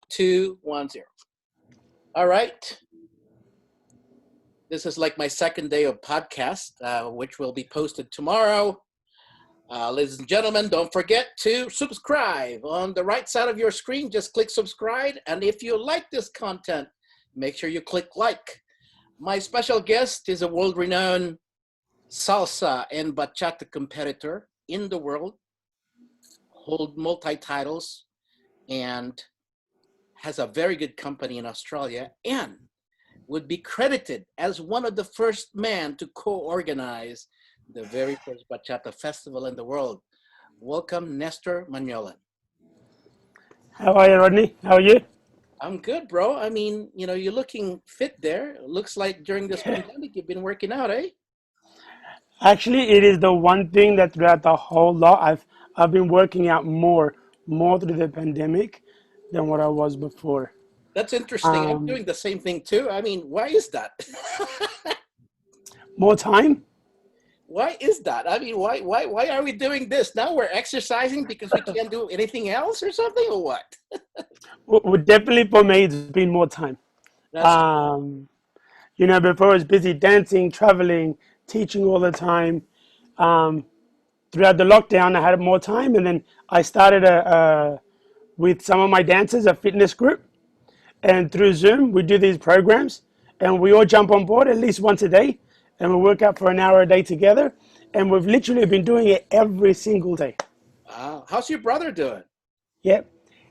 210. All right. This is like my second day of podcast, which will be posted tomorrow. Ladies and gentlemen, don't forget to subscribe. On the right side of your screen, just click subscribe. And if you like this content, make sure you click like. My special guest is a world-renowned Salsa and Bachata competitor in the world, hold multi-titles, and has a very good company in Australia, and would be credited as one of the first men to co-organize the very first Bachata festival in the world. Welcome, Nestor Manuelian. How are you, Rodney? How are you? I'm good, bro. I mean, you're looking fit there. It looks like during this pandemic, you've been working out, eh? Actually, it is the one thing that throughout the whole lot I've been working out more through the pandemic than what I was before. That's interesting. I'm doing the same thing too. I mean, why is that? More time? Why is that? I mean, why are we doing this? Now we're exercising because we can't do anything else or something, or what? Well, definitely for me, it's been more time. That's Before I was busy dancing, traveling, teaching all the time. Throughout the lockdown, I had more time, and then I started with some of my dancers, a fitness group. And through Zoom, we do these programs, and we all jump on board at least once a day, and we work out for an hour a day together. And we've literally been doing it every single day. wow. How's your brother doing? Yeah,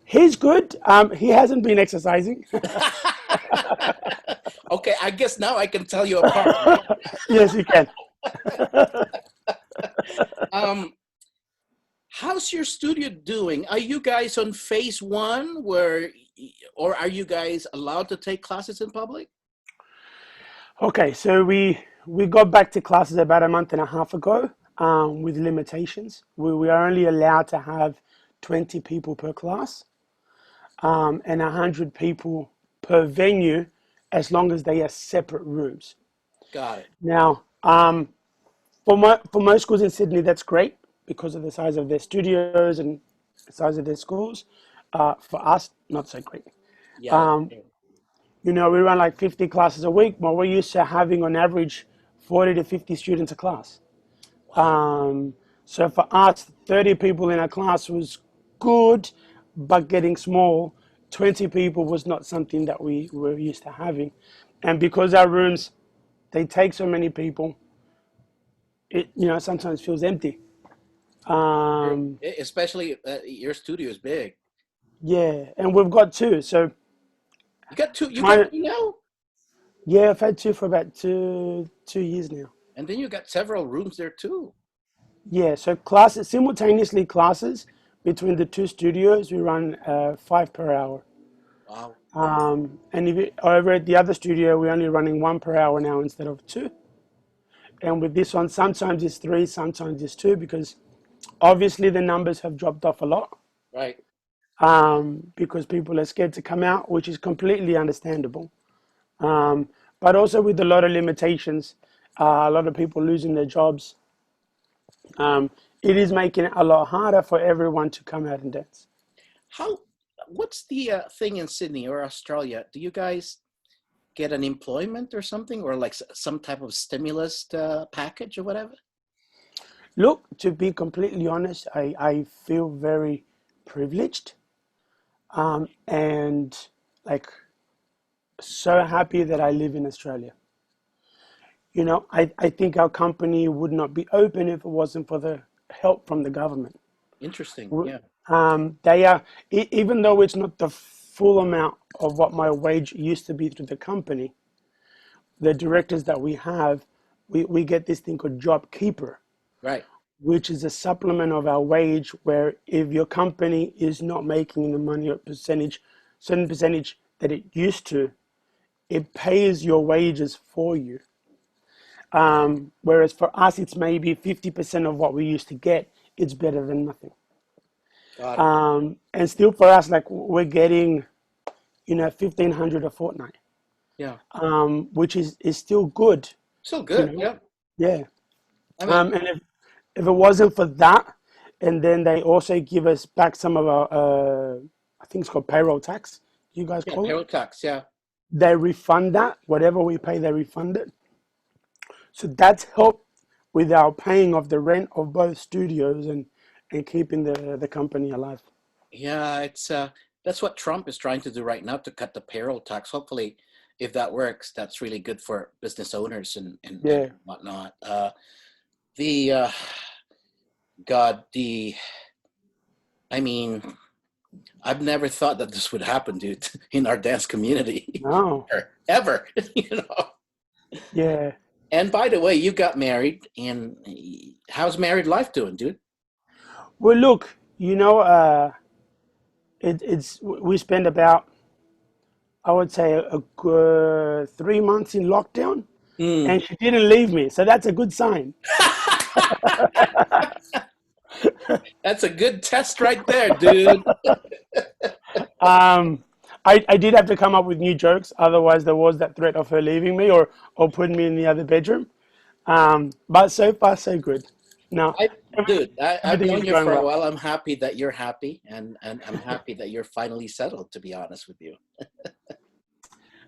he's good. He hasn't been exercising. Okay, I guess now I can tell you apart. Right? Yes, you can. How's your studio doing? Are you guys on phase one or are you guys allowed to take classes in public? Okay, so we got back to classes about a month and a half ago with limitations. We are only allowed to have 20 people per class and 100 people per venue as long as they are separate rooms. Got it. Now, for most schools in Sydney, that's great because of the size of their studios and the size of their schools. For us, not so great. Yeah. We run like 50 classes a week, but we're used to having on average 40 to 50 students a class. Wow. So for us, 30 people in a class was good, but getting small. 20 people was not something that we were used to having. And because our rooms, they take so many people, it sometimes feels empty. Especially your studio is big. Yeah, and we've got two. So You got two. You got two now. yeah, I've had two for about two years now. And then you got several rooms there too. Yeah, so simultaneously classes between the two studios, we run 5 per hour. Wow. And over at the other studio, we're only running 1 per hour now instead of 2. And with this one, sometimes it's 3, sometimes it's 2, because obviously the numbers have dropped off a lot. Right. Because people are scared to come out, which is completely understandable. But also with a lot of limitations, a lot of people losing their jobs, it is making it a lot harder for everyone to come out and dance. What's the thing in Sydney or Australia? Do you guys get an employment or something, or like some type of stimulus package or whatever? Look, to be completely honest, I feel very privileged and like so happy that I live in Australia. I think our company would not be open if it wasn't for the help from the government. Interesting. Yeah. They are, even though it's not the full amount of what my wage used to be through the company, the directors that we have, we get this thing called Job Keeper. Right. Which is a supplement of our wage, where if your company is not making the money or certain percentage that it used to, it pays your wages for you. Whereas for us, it's maybe 50% of what we used to get. It's better than nothing. Got it. And still for us, like we're getting, 1,500 a fortnight. Yeah. Which is still good. Still good. Yeah. Yeah. I mean, And if it wasn't for that, and then they also give us back some of our, I think it's called payroll tax. you guys Yeah, call it. payroll tax. Yeah. They refund that, whatever we pay, they refund it. So that's helped with our paying of the rent of both studios and keeping the company alive. Yeah, it's that's what Trump is trying to do right now to cut the payroll tax. Hopefully, if that works, that's really good for business owners and Yeah. whatnot. The God, I mean, I've never thought that this would happen, dude, in our dance community, No. ever, you know. Yeah. And by the way, you got married, and how's married life doing, dude? Well, look, it's we spent about, I would say, a good 3 months in lockdown, Mm. and she didn't leave me, so that's a good sign. That's a good test right there, dude. Um, I did have to come up with new jokes, otherwise there was that threat of her leaving me or putting me in the other bedroom. But so far so good. No, I, dude, I've everything known is you going for a well. while. I'm happy that you're happy, and I'm happy that you're finally settled, to be honest with you.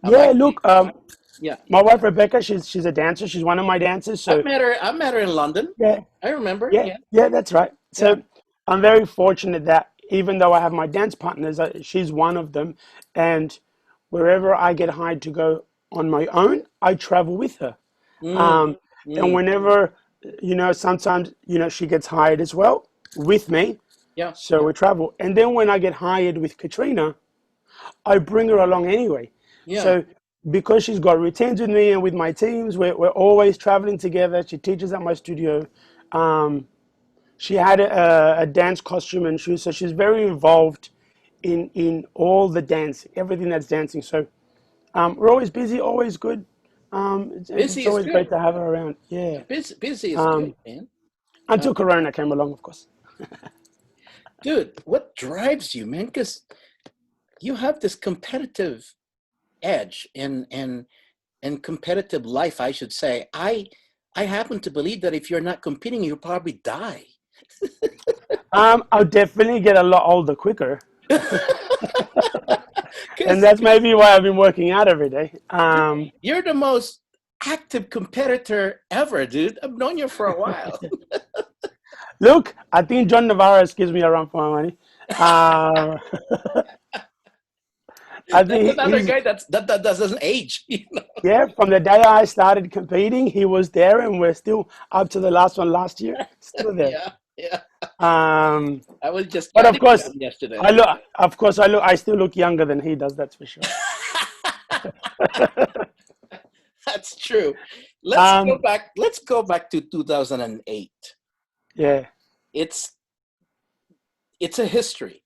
I'm Yeah, actually, look, yeah. my wife Rebecca, she's a dancer. She's one of my dancers. So I met her in London. yeah, I remember. yeah, Yeah, yeah, that's right. yeah. So I'm very fortunate that even though I have my dance partners, she's one of them, and wherever I get hired to go on my own, I travel with her. Mm, Um, and mm, whenever, sometimes, she gets hired as well with me. yeah, So we travel. And then when I get hired with Katrina, I bring her along anyway. yeah. So because she's got routines with me and with my teams, we're always traveling together. She teaches at my studio. Um, she had a dance costume and shoes. So she's very involved in all the dance, everything that's dancing. So we're always busy, always good. Busy It's is always great good. to have her around. Yeah. Busy is good, Um, man. until Corona came along, of course. Dude, what drives you, man? Because you have this competitive edge and competitive life, I should say. I happen to believe that if you're not competing, you'll probably die. I'll definitely get a lot older quicker, and Because that's maybe why I've been working out every day. you're the most active competitor ever, dude. I've known you for a while. Look, I think John Navarro gives me a run for my money. Uh, I That's think another he's guy that doesn't age. You know? yeah. From the day I started competing, he was there, and we're still up to the last one last year, still there. Yeah, yeah. Um, I was just but of chatting with course, him yesterday. I look. Of course, I still look younger than he does. That's for sure. That's true. Let's go Um, back. Let's go back to 2008. yeah, It's it's a history.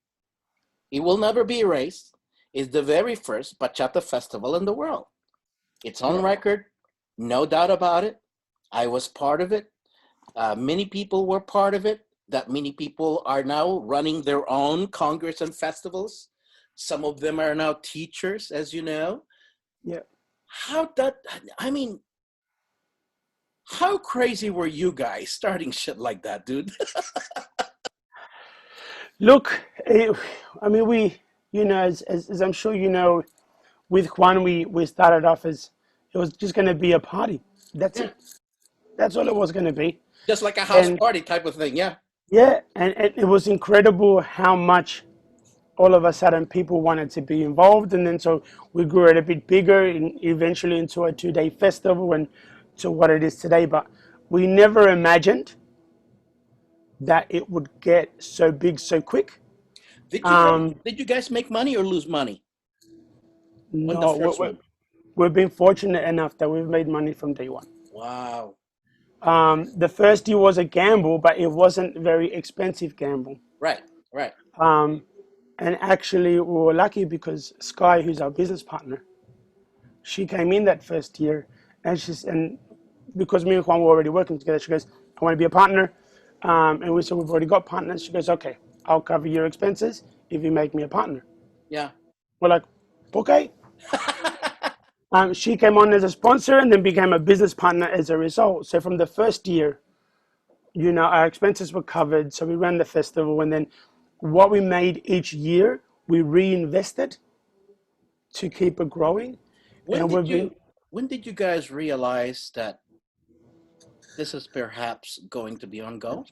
It will never be erased. It's the very first bachata festival in the world. It's on yeah. record, no doubt about it. I was part of it. Many people were part of it. That many people are now running their own congress and festivals. Some of them are now teachers, as you know. Yeah. How that? I mean, how crazy were you guys starting shit like that, dude? Look, I mean, as I'm sure you know, with Juan, we started off as it was just going to be a party. That's Yeah, it. That's all it was going to be. just like a house And party type of thing. Yeah, yeah, and it was incredible how much all of a sudden people wanted to be involved. And then so we grew it a bit bigger and eventually into a 2 day festival and to what it is today. But we never imagined that it would get so big so quick. Um, did you guys make money or lose money on the no, first one? we've been fortunate enough that we've made money from day one. Wow. The first year was a gamble, but it wasn't a very expensive gamble. Right, right. Um, and actually, we were lucky because Sky, who's our business partner, she came in that first year, and because me and Juan were already working together, she goes, "I want to be a partner," and we said we've already got partners. She goes, "Okay, I'll cover your expenses if you make me a partner." Yeah. We're like, "Okay." She came on as a sponsor and then became a business partner as a result. So from the first year, our expenses were covered. So we ran the festival, and then what we made each year, we reinvested to keep it growing. When And did we've been, you when did you guys realize that this is perhaps going to be ongoing?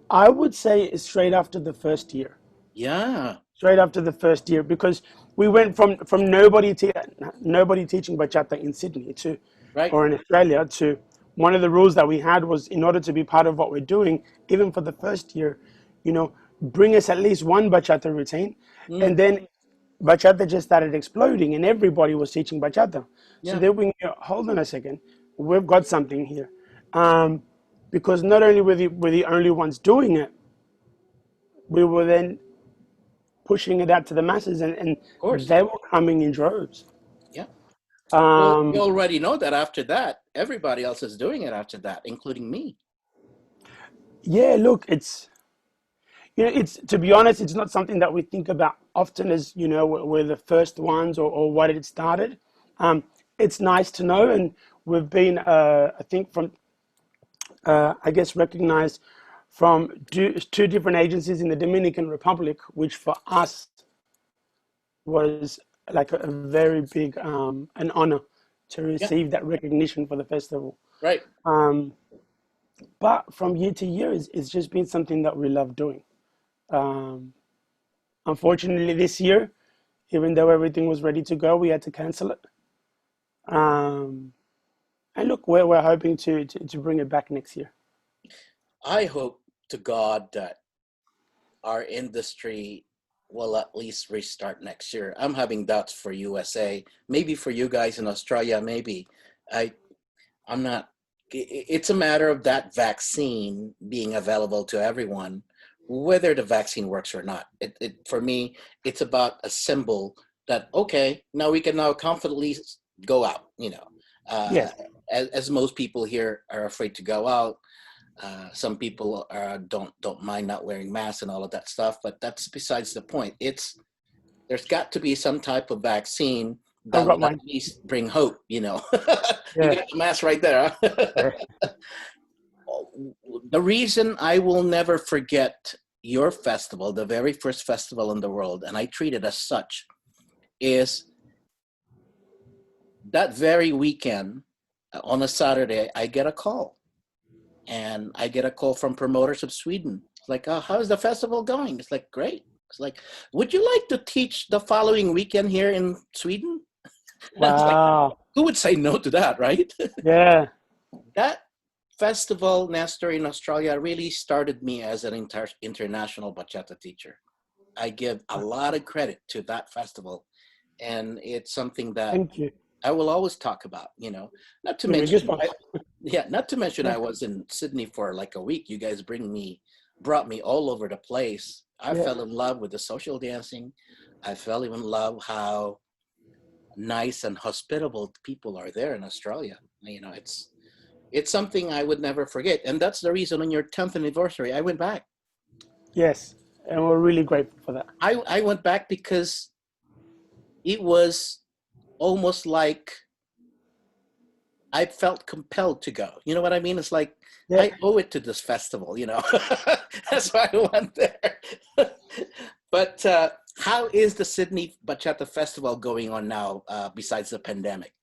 I would say, straight after the first year. Yeah, Straight after the first year, because we went from nobody teaching bachata in Sydney to, right. or in Australia, to one of the rules that we had was, in order to be part of what we're doing, even for the first year, you know, bring us at least one bachata routine. Mm, And then bachata just started exploding and everybody was teaching bachata. So yeah, then we knew, hold on a second, we've got something here. Because not only were the only ones doing it, we were then pushing it out to the masses, and of course. they were coming in droves. Yeah. Well, you Um, already know that after that, everybody else is doing it after that, including me. yeah, look, it's, to be honest, it's not something that we think about often as, we're the first ones, or what it started. It's nice to know, and we've been, I think, I guess, recognized from two different agencies in the Dominican Republic, which for us was like a very big, an honor to Yeah, receive that recognition for the festival. right. Um, but from year to year, it's just been something that we love doing. Um, Unfortunately, this year, even though everything was ready to go, we had to cancel it. Um, and look, we're hoping to bring it back next year. I hope to God that our industry will at least restart next year. I'm having doubts for USA, maybe for you guys in Australia, maybe. I I'm not. It's a matter of that vaccine being available to everyone, whether the vaccine works or not. For me, it's about a symbol that okay, now we can now confidently go out. Uh, Yes, as most people here are afraid to go out. Some people don't mind not wearing masks and all of that stuff, but that's besides the point. There's got to be some type of vaccine I've that got would at mine. least bring hope. You Yeah. got the mask right there. Huh? The reason I will never forget your festival, the very first festival in the world, and I treat it as such, is that very weekend on a Saturday, I get a call. And I get a call from promoters of Sweden. It's like, oh, how's the festival going? It's like, great. It's like, would you like to teach the following weekend here in Sweden? It's like, Wow. who would say no to that, right? Yeah. That festival, Nestor, in Australia, really started me as an international bachata teacher. I give a lot of credit to that festival, and it's something that Thank you. I will always talk about. Not to Give me mention, goosebumps. yeah, not to mention Yeah. I was in Sydney for like a week. You guys brought me all over the place. I Yeah. fell in love with the social dancing. I fell in love how nice and hospitable people are there in Australia. It's something I would never forget. And that's the reason on your 10th anniversary, I went back. Yes. And we're really grateful for that. I went back because it was almost like I felt compelled to go. You know what I mean? It's like Yeah. I owe it to this festival. That's why I went there. But how is the Sydney Bachata Festival going on now, besides the pandemic?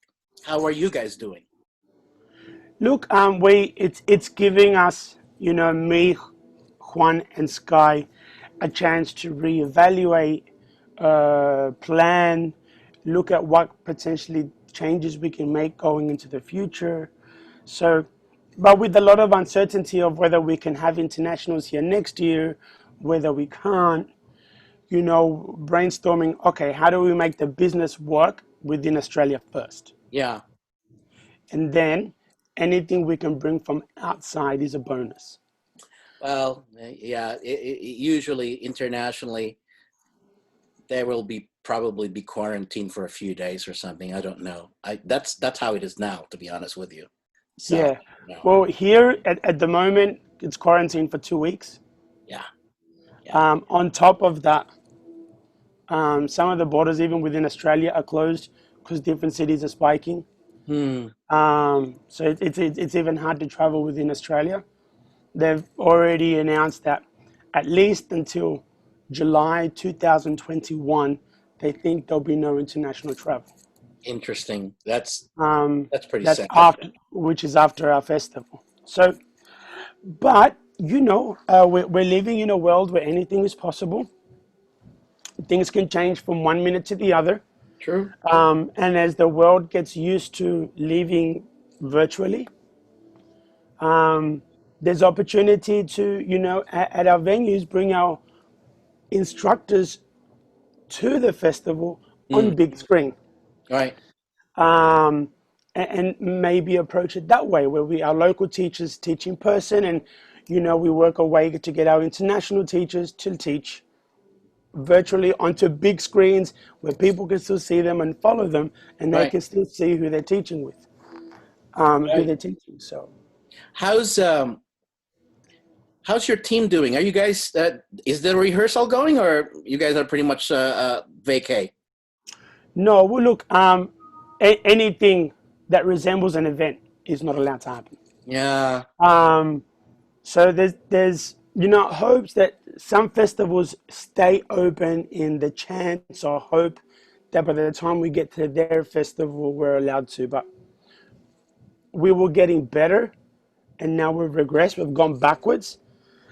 How are you guys doing? Look, it's giving us, me, Juan, and Sky, a chance to reevaluate, plan, look at what potentially changes we can make going into the future. So, but with a lot of uncertainty of whether we can have internationals here next year, whether we can't, brainstorming, okay, how do we make the business work within Australia first? Yeah. And then anything we can bring from outside is a bonus. Well, yeah. Usually internationally, there will probably be quarantined for a few days or something. I don't know. That's how it is now, to be honest with you. So, Yeah. Well, here at the moment, it's quarantine for 2 weeks. yeah, yeah. On top of that, some of the borders, even within Australia, are closed because different cities are spiking. Hmm. So it's even hard to travel within Australia. They've already announced that at least until July 2021, they think there'll be no international travel. Interesting. That's pretty That's sad. after, which is after our festival. So, but we're living in a world where anything is possible. Things can change from one minute to the other. True. And as the world gets used to living virtually, there's opportunity to, at our venues, bring our instructors to the festival Mm. on big screen. Right. And maybe approach it that way, where our local teachers teach in person, and we work a way to get our international teachers to teach virtually onto big screens where people can still see them and follow them, and they Right. can still see who they're teaching with, who Right. they're teaching. So How's how's your team doing? Are you guys is the rehearsal going, or you guys are pretty much vacay? no, well, look, anything that resembles an event is not allowed to happen. Yeah. So there's hopes that some festivals stay open in the chance or hope that by the time we get to their festival we're allowed to. But we were getting better, and now we've regressed. We've gone backwards.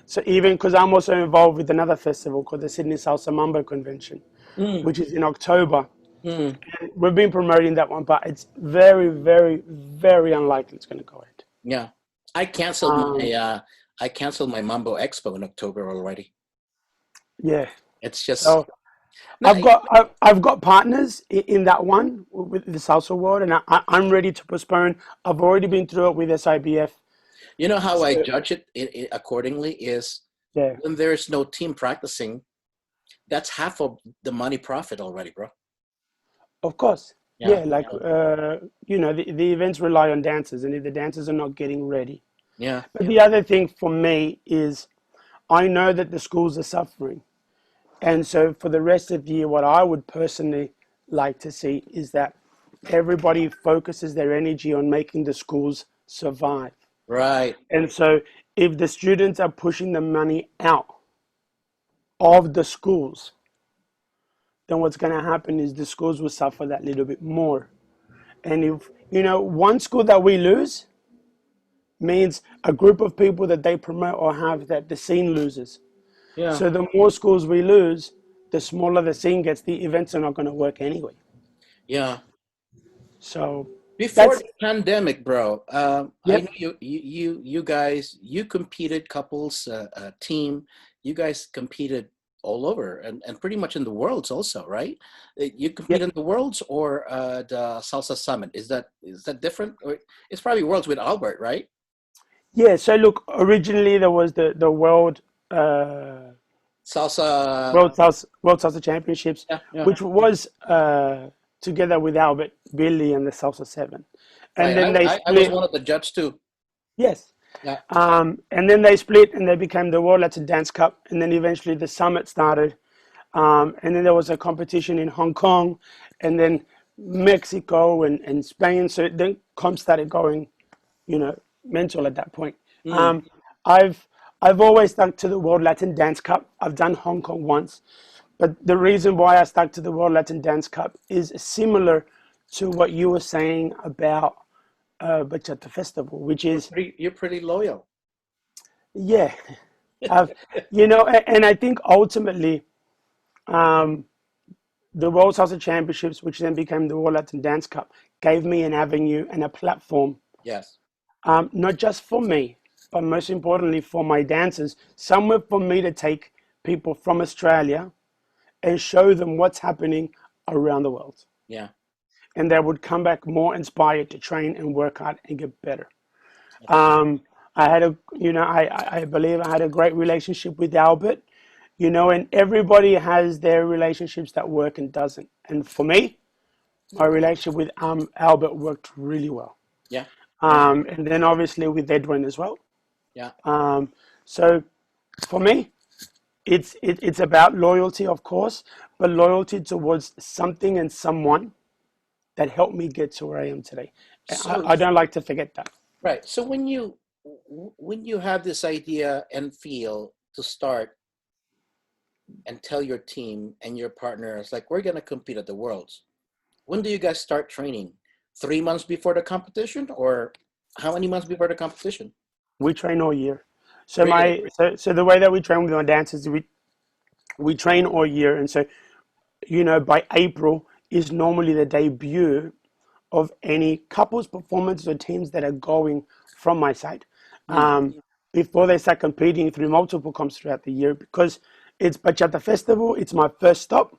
So even because I'm also involved with another festival called the Sydney Salsa Mumbo Convention, Mm. which is in October. Mm. We've been promoting that one, but it's very, very, very unlikely it's going to go ahead. Yeah. I canceled Um, my Mumbo Expo in October already. yeah. It's just So no, I've got partners in that one with the salsa world, and I'm ready to postpone. I've already been through it with SIBF. you know how I So judge it accordingly is yeah, when there's no team practicing, that's half of the money profit already, bro. of course. Yeah. Yeah, like the events rely on dancers, and if the dancers are not getting ready. Yeah. But the other thing for me is I know that the schools are suffering. And so for the rest of the year, what I would personally like to see is that everybody focuses their energy on making the schools survive. Right. And so if the students are pushing the money out of the schools, then what's going to happen is the schools will suffer that little bit more. And if, one school that we lose means a group of people that they promote or have that the scene loses. Yeah. So the more schools we lose, the smaller the scene gets. The events are not going to work anyway. Yeah. So Before that's the pandemic, bro, I know yep, you guys, you competed couples, team. You guys competed all over and pretty much in the worlds also, right? You compete yep, in the worlds or the Salsa Summit. Is that different? Or it's probably worlds with Albert, right? yeah. So look, originally there was the uh, Salsa. World Salsa Championships, Yeah, yeah. which was together with Albert, Billy, and the Salsa Seven, and Right. then they I was split. one of the judges too. Yes, Yeah. and then they split, and they became the World Latin Dance Cup, and then eventually the summit started, and then there was a competition in Hong Kong, and then Mexico and Spain. So then comp started going, mental at that point. Mm. Um, I've I've always stuck to the World Latin Dance Cup. I've done Hong Kong once, but the reason why I stuck to the World Latin Dance Cup is similar to what you were saying about Bachata Festival, which is You're pretty loyal. yeah, I've, and I think ultimately um, the World Salsa Championships, which then became the World Latin Dance Cup, gave me an avenue and a platform, Yes. not just for me, but most importantly for my dancers, somewhere for me to take people from Australia and show them what's happening around the world. Yeah. And they would come back more inspired to train and work hard and get better. That's I had I believe I had a great relationship with Albert, and everybody has their relationships that work and doesn't. And for me, my relationship with Albert worked really well. yeah. Yeah. And then obviously with Edwin as well. Yeah. So for me, it's about loyalty, of course, but loyalty towards something and someone that helped me get to where I am today. So I don't like to forget that. right. So when you have this idea and feel to start and tell your team and your partners, like, we're going to compete at the Worlds, when do you guys start training? 3 months before the competition, or how many months before the competition? We train all year. So Really? so the way that we train with my dancers, we train all year, and so by April is normally the debut of any couples performance or teams that are going from my side. Hmm. Before they start competing through multiple comps throughout the year, because it's Bachata Festival, it's my first stop.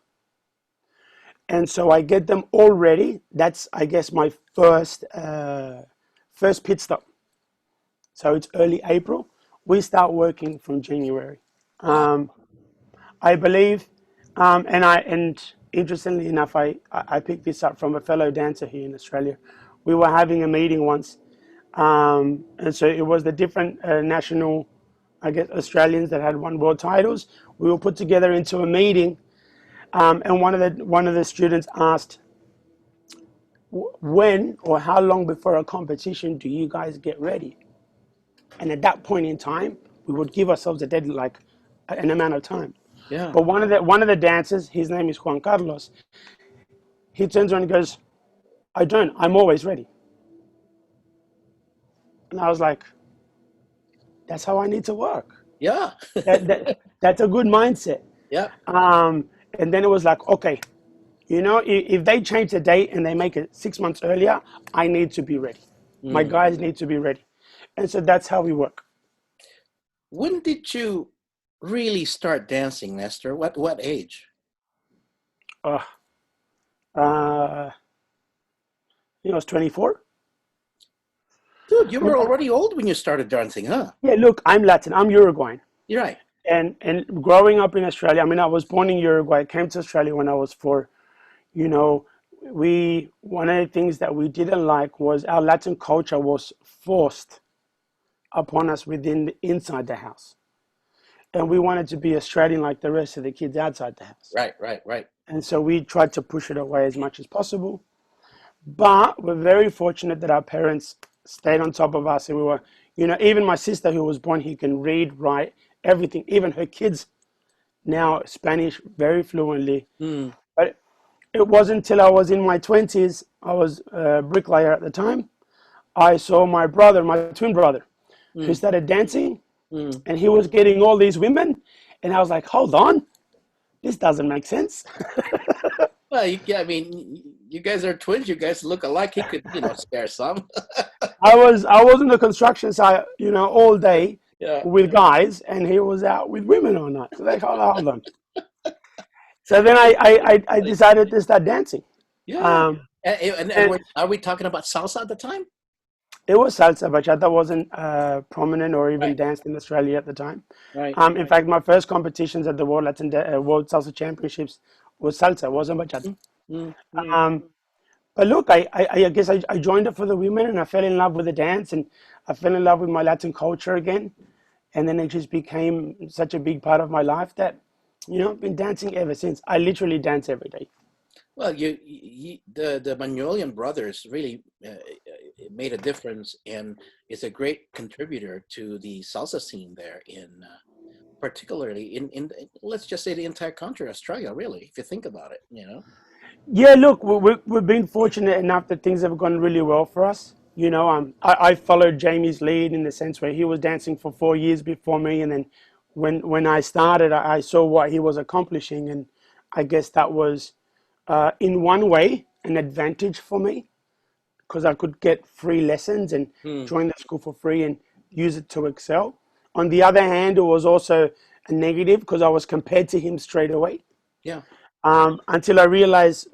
And so I get them all ready. That's, I guess, my first pit stop. So it's early April. We start working from January. Wow. I believe, and interestingly enough, I picked this up from a fellow dancer here in Australia. We were having a meeting once, and so it was the different national, I guess, Australians that had won world titles. We were put together into a meeting, and one of the students asked, when or how long before a competition do you guys get ready? And at that point in time, we would give ourselves a deadline, like an amount of time. Yeah. But one of the dancers, his name is Juan Carlos. He turns around and goes, "I don't. I'm always ready." And I was like, "That's how I need to work. Yeah. That's a good mindset." Yeah. And then it was like, okay, if they change the date and they make it 6 months earlier, I need to be ready. My Hmm. guys need to be ready, and so that's how we work. When did you really start dancing, Nestor? What age? Uh, I think I was 24. Dude, you You were know, already old when you started dancing, huh? yeah. Look, I'm Latin. I'm Uruguayan. You're right. And growing up in Australia, I mean, I was born in Uruguay. I came to Australia when I was 4. You know, we one of the things that we didn't like was our Latin culture was forced upon us inside the house, and we wanted to be Australian like the rest of the kids outside the house. Right, right, right. And so we tried to push it away as much as possible. But we're very fortunate that our parents stayed on top of us, and we were, even my sister who was born here can read, write, everything. Even her kids now Spanish very fluently. Hmm. But it wasn't until I was in my 20s, I was a bricklayer at the time, I saw my brother, my twin brother, who Hmm. started dancing, Hmm. and he was getting all these women. And I was like, hold on, this doesn't make sense. Well, yeah, I mean, you guys are twins. You guys look alike. He could, spare some. I was on the construction site, all day Yeah. with guys, and he was out with women all night. So like, hold on. So then I decided to start dancing. Yeah. Um, And and are we talking about salsa at the time? It was salsa. Bachata wasn't prominent or even Right, danced in Australia at the time. right. In fact, my first competitions at the World Salsa Championships was salsa, wasn't bachata. Mm, mm, mm. Um, but look, I guess I joined it for the women, and I fell in love with the dance, and I fell in love with my Latin culture again. And then it just became such a big part of my life that, I've been dancing ever since. I literally dance every day. Well, the Manuelian brothers really made a difference, and is a great contributor to the salsa scene there particularly let's just say the entire country, Australia, really, if you think about it. Yeah, look, we've been fortunate enough that things have gone really well for us. I followed Jamie's lead in the sense where he was dancing for 4 years before me, and then when I started, I saw what he was accomplishing, and I guess that was, in one way, an advantage for me because I could get free lessons and Hmm. join the school for free and use it to excel. On the other hand, it was also a negative because I was compared to him straight away. Yeah. Until I realized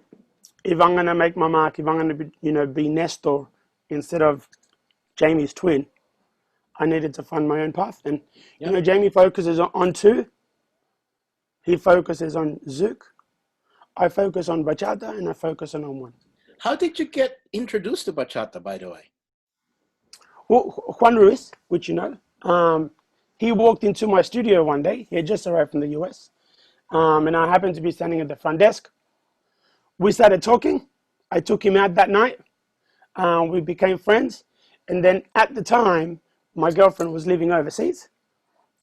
if I'm gonna make my mark, if I'm gonna be Nestor instead of Jamie's twin, I needed to find my own path. And Yeah. Jamie focuses on two. He focuses on Zouk. I focus on bachata, and I focus on one. How did you get introduced to bachata, by the way? Well, Juan Ruiz, which he walked into my studio one day. He had just arrived from the US, and I happened to be standing at the front desk. We started talking. I took him out that night. We became friends. And then at the time, my girlfriend was living overseas.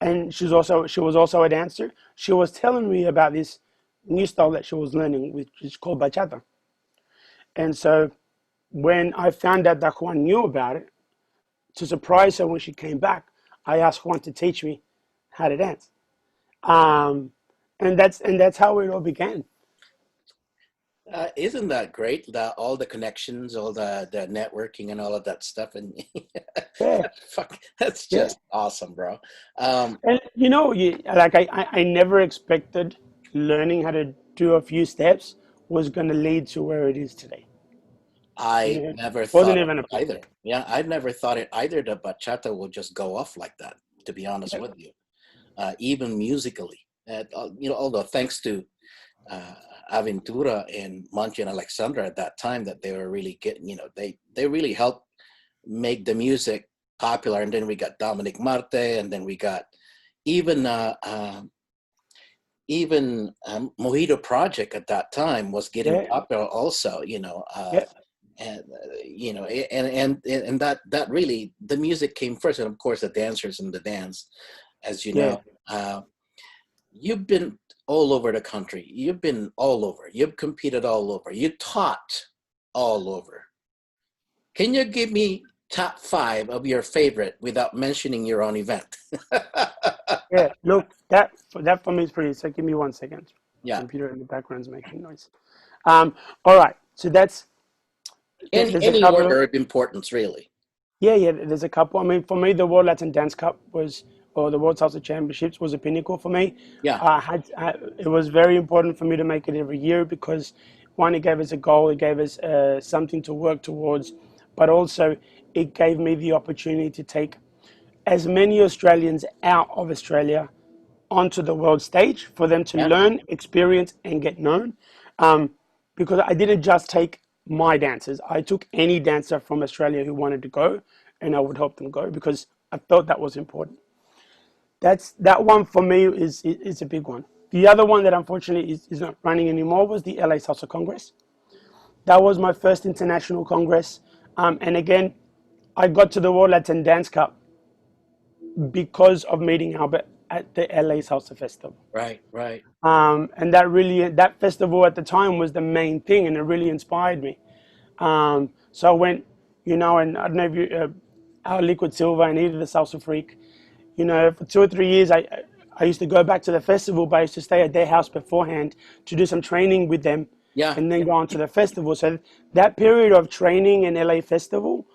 and she was also a dancer. She was telling me about this new style that she was learning, which is called bachata. And so when I found out that Juan knew about it, to surprise her when she came back, I asked Juan to teach me how to dance. Um, and that's how it all began. Isn't that great? All the connections, all the networking, and all of that stuff, and Yeah, fuck, that's yeah. just awesome, bro. Um, And I never expected learning how to do a few steps was going to lead to where it is today. I never Wasn't thought of even a it plan. either. Yeah, I never thought it either that bachata would just go off like that. To be honest Yeah, with you, even musically, although thanks to uh, Aventura and Manchi and Alexandra at that time, that they were really getting, they really helped make the music popular. And then we got Dominic Marte, and then we got even Mojito Project at that time was getting yeah, popular also. yeah, And and that really, the music came first, and of course the dancers and the dance, as you yeah, know. You've been all over the country. You've been all over. You've competed all over. You taught all over. Can you give me top five of your favorite without mentioning your own event? yeah. Look, that for me is pretty. So give me 1 second. Yeah. Computer in the background is making noise. All right. So Any there's a any couple. order of importance, really. Yeah, yeah, there's a couple. I mean, for me, the World Latin Dance Cup or the World Salsa Championships was a pinnacle for me. Yeah. It was very important for me to make it every year because, one, it gave us a goal, it gave us something to work towards, but also it gave me the opportunity to take as many Australians out of Australia onto the world stage for them to Yeah. learn, experience, and get known. Um, because I didn't just take my dancers, I took any dancer from Australia who wanted to go, and I would help them go because I felt that was important. That one for me is a big one. The other one that unfortunately is not running anymore was the LA Salsa Congress. That was my first international congress, and again, I got to the World Latin Dance Cup because of meeting Albert at the LA Salsa Festival. Right. Right. And that festival at the time was the main thing, and it really inspired me. So I went, and I don't know if you, our Liquid Silver and either the Salsa Freak, for 2 or 3 years, I used to go back to the festival, but I used to stay at their house beforehand to do some training with them, Yeah. and then go on to the festival. So that period of training in LA Festival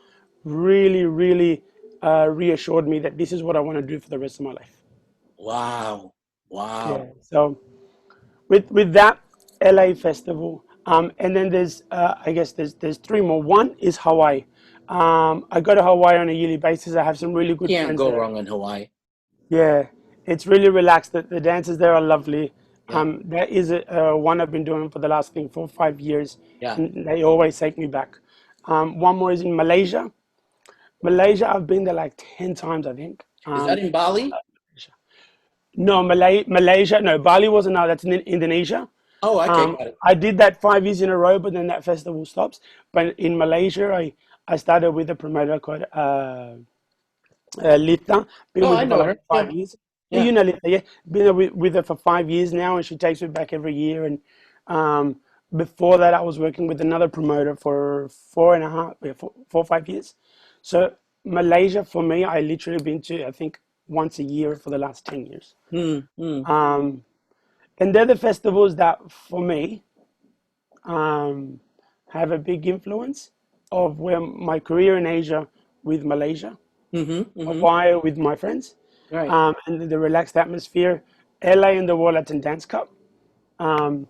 really, really reassured me that this is what I want to do for the rest of my life. Wow. Yeah. Wow. So with that LA festival, and then there's I guess there's three more. One is Hawaii. I go to Hawaii on a yearly basis. I have some really good Can't friends go there. wrong in Hawaii. Yeah, it's really relaxed. The dances there are lovely. Yeah. There is one I've been doing for the last 4 or 5 years, Yeah. and they always take me back. One more is in Malaysia. Malaysia, I've been there like 10 times, I think. Is that in Bali? No, Malaysia. No, Bali wasn't. No, that's in Indonesia. Oh, okay, got it. I did that 5 years in a row, but then that festival stops. But in Malaysia, I started with a promoter called Lita. Been Oh, with I her for know like her. Yeah. 5 years. Yeah, Yeah. you know Lita. Yeah, been there with her for 5 years now, and she takes me back every year. And um, before that, I was working with another promoter for 4.5, 4 or 5 years. So Malaysia for me, I literally been to I think once a year for the last 10 years. Hmm. Hmm. And they're the festivals that for me um, have a big influence of where my career in Asia with Malaysia, Mm-hmm. Mm-hmm. Hawaii with my friends, Right. and the relaxed atmosphere, LA and the World Latin Dance Cup. Um,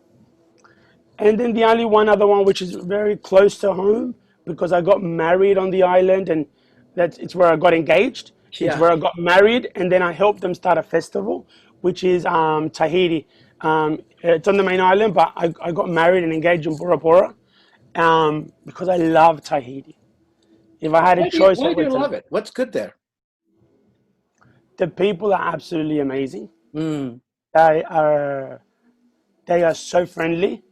and then the only one other one which is very close to home because I got married on the island and it's where I got engaged. It's Yeah. where I got married and then I helped them start a festival, which is Tahiti. It's on the main island, but I got married and engaged in Bora Bora because I love Tahiti. If I had a choice, I Why do you would say love it? What's good there? the people are absolutely amazing. Mm. They are they are so friendly.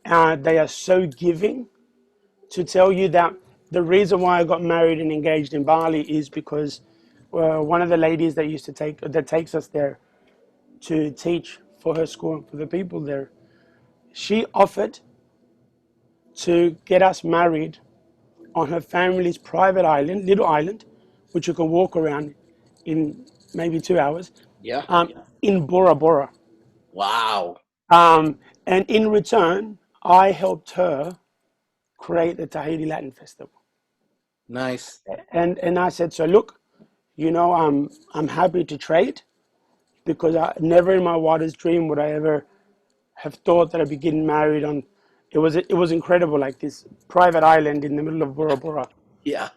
They are so giving. To tell you that the reason why I got married and engaged in Bali is because one of the ladies that takes us there to teach for her school and for the people there, she offered to get us married on her family's private island, little island, which you can walk around in maybe 2 hours, Yeah. in Bora Bora. Wow. And in return, I helped her create the Tahiti Latin Festival. Nice. And I said, so look, I'm happy to trade because I never in my wildest dream would I ever have thought that I'd be getting married on. It was incredible, like this private island in the middle of Bora Bora. Yeah.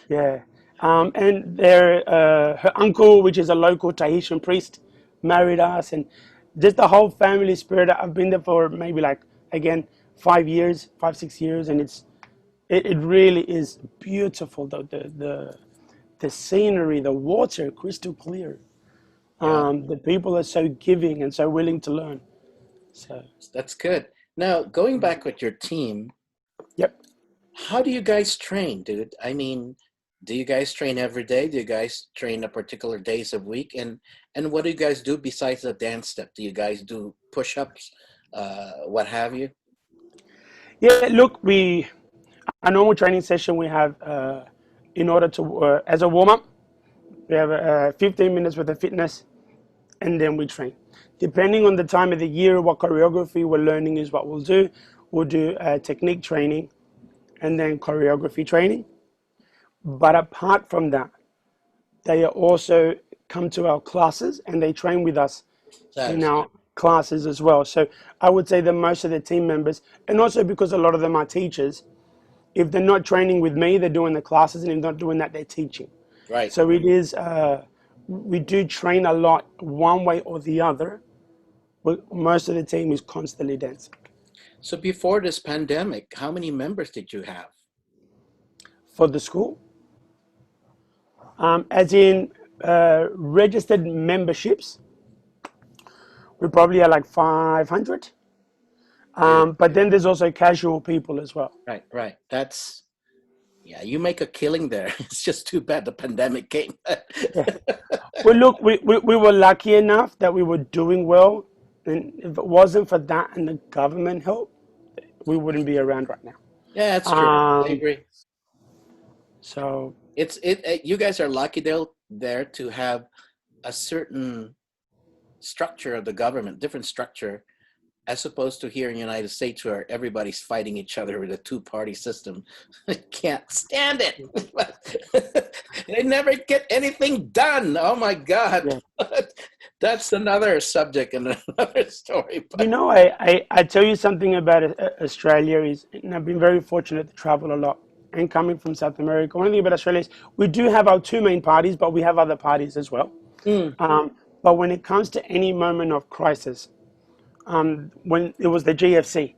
Yeah. And her uncle, which is a local Tahitian priest, married us, and just the whole family spirit. I've been there for maybe like again 5 years, 5 6 years, and it really is beautiful. The scenery, the water, crystal clear. Yeah. The people are so giving and so willing to learn. So, That's good. Now, going back with your team, yep. how do you guys train, dude? I mean, do you guys train every day? Do you guys train a particular days of week? And what do you guys do besides the dance step? Do you guys do push-ups, what have you? Yeah, look, a normal training session we have in order to, as a warm up, we have 15 minutes worth of fitness, and then we train. Depending on the time of the year, what choreography we're learning is what we'll do. We'll do technique training and then choreography training. But apart from that, they also come to our classes and they train with us That in is our good. classes as well. So I would say that most of the team members, and also because a lot of them are teachers, if they're not training with me, they're doing the classes, and if they're not doing that, they're teaching. Right. So it is, we do train a lot one way or the other. Most of the team is constantly dancing. So before this pandemic, how many members did you have? For the school, as in registered memberships, we probably are like 500. Beautiful. But then there's also casual people as well. Right, right. That's, yeah, you make a killing there. It's just too bad the pandemic came. Yeah. Well, look, we were lucky enough that we were doing well. And if it wasn't for that and the government help, we wouldn't be around right now. Yeah, that's true. I Um, agree. so, You guys are lucky there to have a certain structure of the government, different structure, as opposed to here in the United States where everybody's fighting each other with a two-party system. I can't stand it. They never get anything done. Oh my God. yeah. That's another subject and another story. You But know, I tell you something about Australia is, and I've been very fortunate to travel a lot. And coming from South America, one thing about Australia is we do have our two main parties, but we have other parties as well. mm, But when it comes to any moment of crisis, when it was the GFC,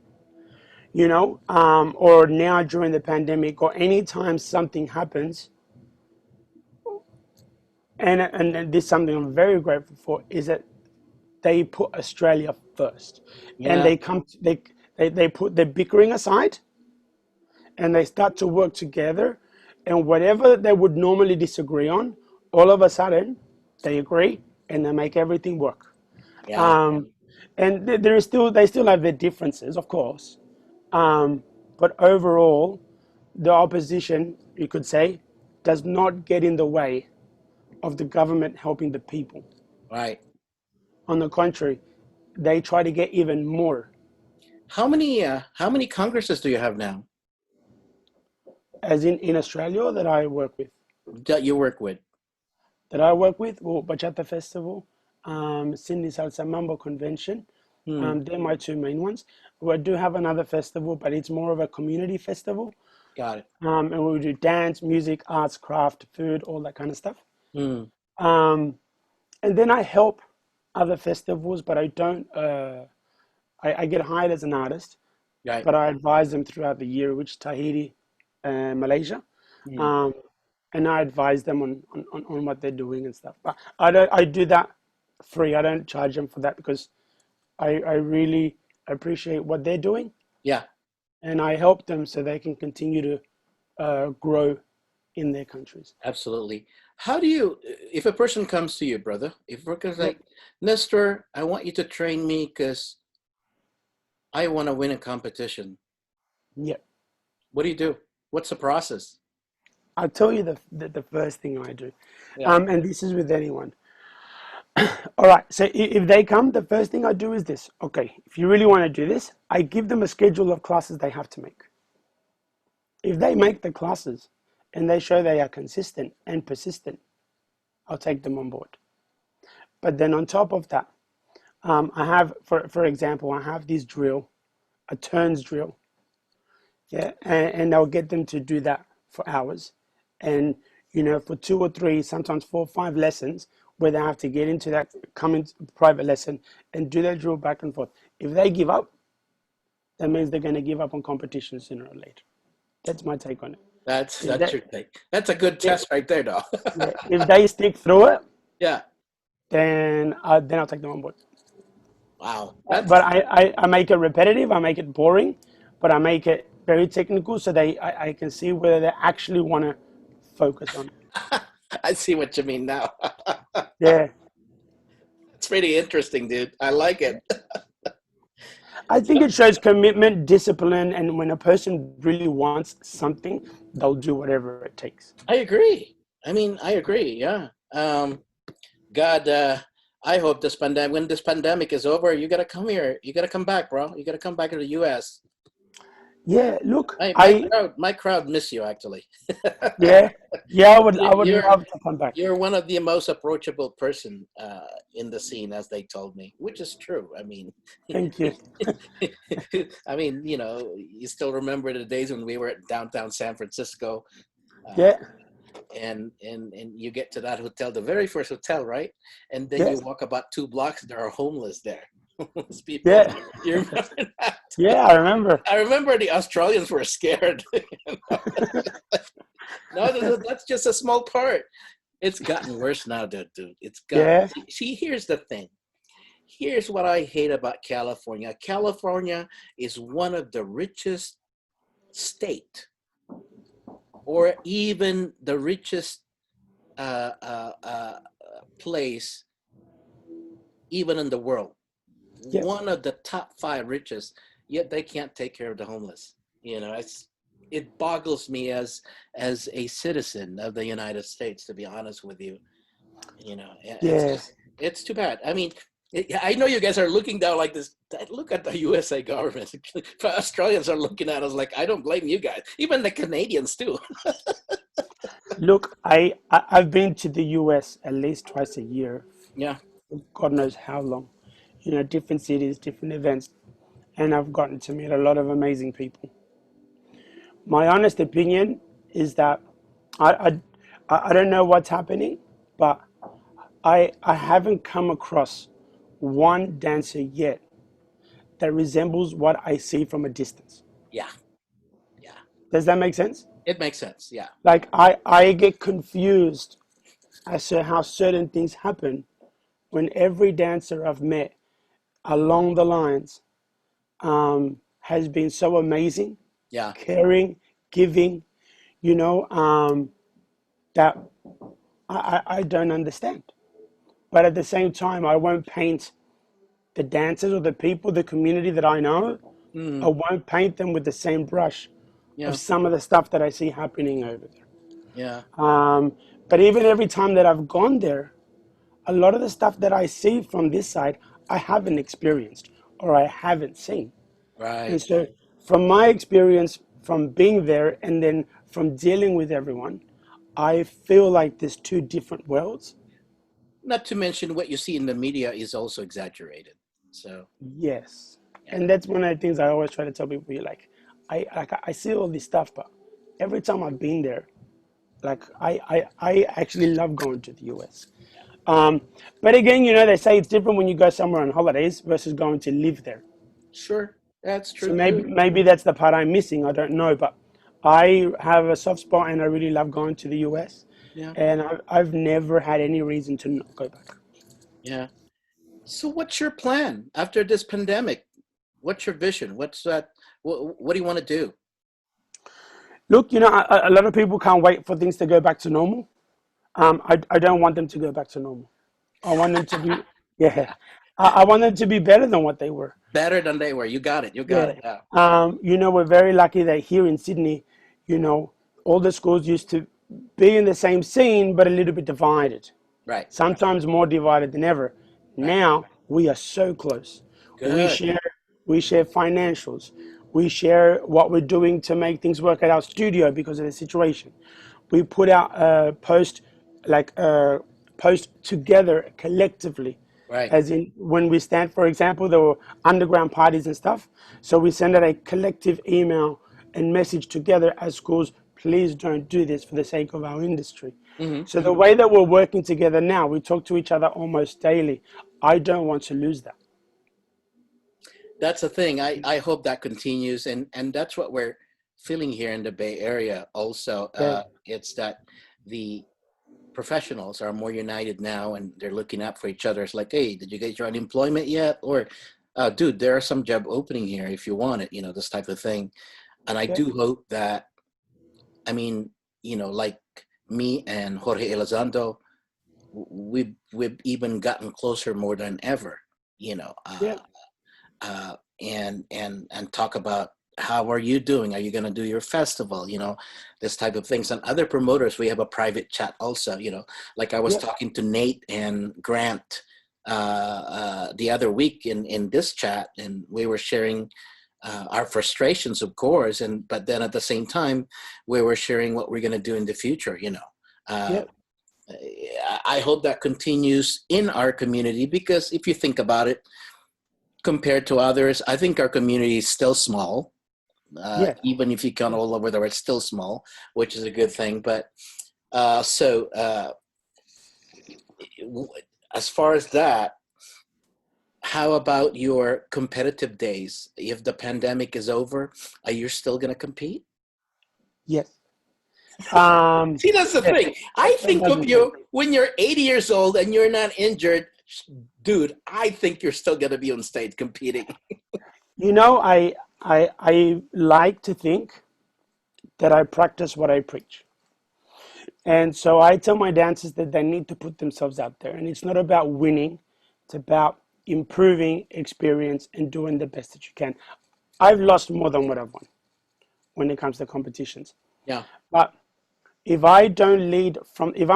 or now during the pandemic, or anytime something happens, and this is something I'm very grateful for, is that they put Australia first, and yeah, they put their bickering aside, and they start to work together, and whatever they would normally disagree on, all of a sudden they agree and they make everything work. yeah, Um, and they still have their differences, of course, but overall, the opposition, you could say, does not get in the way of the government helping the people. right. On the contrary, they try to get even more. How many congresses do you have now As in Australia that I work with. that you work with? Well, Bachata Festival, Sydney Salsa Mumbo Convention. Hmm, They're my two main ones. We do have another festival, but it's more of a community festival. got it. And we do dance, music, arts, craft, food, all that kind of stuff. Hmm, Um, and then I help other festivals, but I don't. I get hired as an artist, right. but I advise them throughout the year, which Tahiti and Malaysia. Hmm, Um, and I advise them on what they're doing and stuff. But I do that free. I don't charge them for that because I really appreciate what they're doing, yeah. and I help them so they can continue to grow in their countries. Absolutely. How do you, if a person comes to you, brother, if a person's Yep. like, Nestor, I want you to train me because I want to win a competition. Yep. What do you do? What's the process? I'll tell you the first thing I do, Yeah. and this is with anyone. All right, so if they come, the first thing I do is this. Okay, if you really want to do this, I give them a schedule of classes they have to make. If they make the classes and they show they are consistent and persistent, I'll take them on board. But then on top of that, I have, for example, I have this drill, a turns drill, yeah, and I'll get them to do that for hours, and for 2 or 3, sometimes 4 or 5 lessons, where they have to get into that, come into private lesson and do that drill back and forth. If they give up, that means they're going to give up on competition sooner or later. That's my take on it. If That's that, your take. That's a good yeah, test right there, though. yeah, if they stick through it, Yeah. then I'll take them on board. Wow. But I make it repetitive, I make it boring, but I make it very technical so I can see whether they actually want to focus on it. I see what you mean now. Yeah. It's pretty interesting, dude. I like it. I think it shows commitment, discipline, and when a person really wants something, they'll do whatever it takes. I agree. I mean, I agree. Yeah. God, I hope when this pandemic is over, you gotta come here. You gotta come back, bro. You gotta come back to the U.S. Yeah, look, My crowd miss you actually. yeah, yeah, I would You're love to come back. you're one of the most approachable person in the scene, as they told me, which is true. I mean, Thank you. I mean, you still remember the days when we were at downtown San Francisco, uh, Yeah, and you get to that hotel, the very first hotel, right? And then yeah, you walk about 2 blocks, there are homeless there. Homeless people. yeah, You remember that? yeah, I remember. I remember the Australians were scared. No, that's just a small part. It's gotten worse now, dude. It's got. Yeah, See, here's the thing. Here's what I hate about California. California is one of the richest state, or even the richest place, even in the world. yeah, One of the top 5 richest. Yet they can't take care of the homeless. It boggles me as a citizen of the United States, to be honest with you. It's yeah. just, it's too bad. I mean, I know you guys are looking down like this. Look at the USA government. Australians are looking at us like, I don't blame you guys. Even the Canadians too. Look, I've been to the US at least twice a year, Yeah, God knows how long. Different cities, different events, and I've gotten to meet a lot of amazing people. My honest opinion is that I I don't know what's happening, but I haven't come across one dancer yet that resembles what I see from a distance. yeah, yeah. Does that make sense? It makes sense. Yeah, Like I get confused as to how certain things happen when every dancer I've met along the lines has been so amazing, yeah. caring, giving, you know, that I don't understand. But at the same time, I won't paint the dancers or the people, the community that I know, I Mm, won't paint them with the same brush of yeah, some of the stuff that I see happening over there. yeah. But even every time that I've gone there, a lot of the stuff that I see from this side, I haven't experienced or I haven't seen. And Right. so, from my experience from being there and then from dealing with everyone, I feel like there's two different worlds. Not to mention what you see in the media is also exaggerated. So, Yes. yeah. And that's one of the things I always try to tell people. Like, I see all this stuff, but every time I've been there, like I actually love going to the US. Um, but again, they say it's different when you go somewhere on holidays versus going to live there. Sure, that's So true maybe too. maybe that's the part I'm missing. I don't know, but I have a soft spot and I really love going to the US, Yeah, and I've never had any reason to not go back. yeah. So, what's your plan after this pandemic? What's your vision? What's that? What do you want to do? Look, a lot of people can't wait for things to go back to normal. I don't want them to go back to normal. I want them to be, yeah, I want them to be better than what they were. Better than they were. You got it. You got Yeah. it. Yeah. We're very lucky that here in Sydney, you know, all the schools used to be in the same scene, but a little bit divided. Right. Sometimes more divided than ever. Right. Now we are so close. We Good. share we share financials. We share what we're doing to make things work at our studio because of the situation. We put out a post like a post together collectively. Right. As in when we stand, for example, there were underground parties and stuff. So we send out a collective email and message together as schools, please don't do this for the sake of our industry. Hmm. So the way that we're working together now, we talk to each other almost daily. I don't want to lose that. That's the thing. I hope that continues, and that's what we're feeling here in the Bay Area. Also, Yeah, it's that the professionals are more united now, and they're looking out for each other. It's like, hey, did you get your unemployment yet? Or, dude, there are some job opening here if you want it. This type of thing. And I yeah, do hope that. I mean, like me and Jorge Elizondo, we've even gotten closer more than ever. You know. yeah, And talk about how are you doing? Are you going to do your festival? This type of things. And other promoters, we have a private chat also. Like I was yeah, talking to Nate and Grant the other week in this chat, and we were sharing our frustrations, of course, but then at the same time, we were sharing what we're going to do in the future. Uh, yeah, I hope that continues in our community, because if you think about it, compared to others, I think our community is still small. yeah. Even if you count all over the world, it's still small, which is a good thing. But so as far as that, how about your competitive days? If the pandemic is over, are you still going to compete? Yes. Um, See, that's the yes. thing. I That think of doesn't change. you when you're 80 years old and you're not injured, dude. I think you're still going to be on stage competing. I like to think that I practice what I preach. And so I tell my dancers that they need to put themselves out there. And it's not about winning, it's about improving experience and doing the best that you can. I've lost more than what I've won when it comes to competitions. Yeah. But if I'm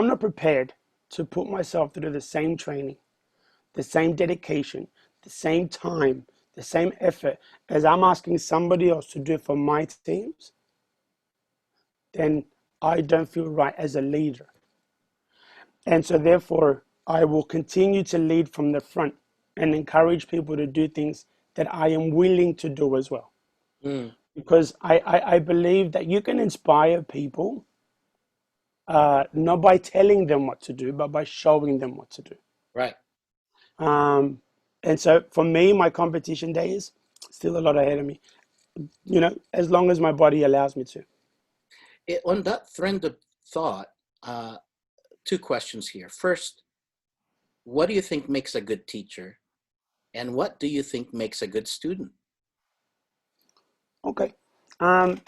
not prepared to put myself through the same training, the same dedication, the same time, the same effort as I'm asking somebody else to do for my teams, then I don't feel right as a leader. And so, therefore, I will continue to lead from the front and encourage people to do things that I am willing to do as well. Mm, Because I believe that you can inspire people not by telling them what to do, but by showing them what to do. right. Um, and so, for me, my competition days still a lot ahead of me, as long as my body allows me to. On that trend of thought, uh, two questions here. First, what do you think makes a good teacher? And what do you think makes a good student? Okay. Um,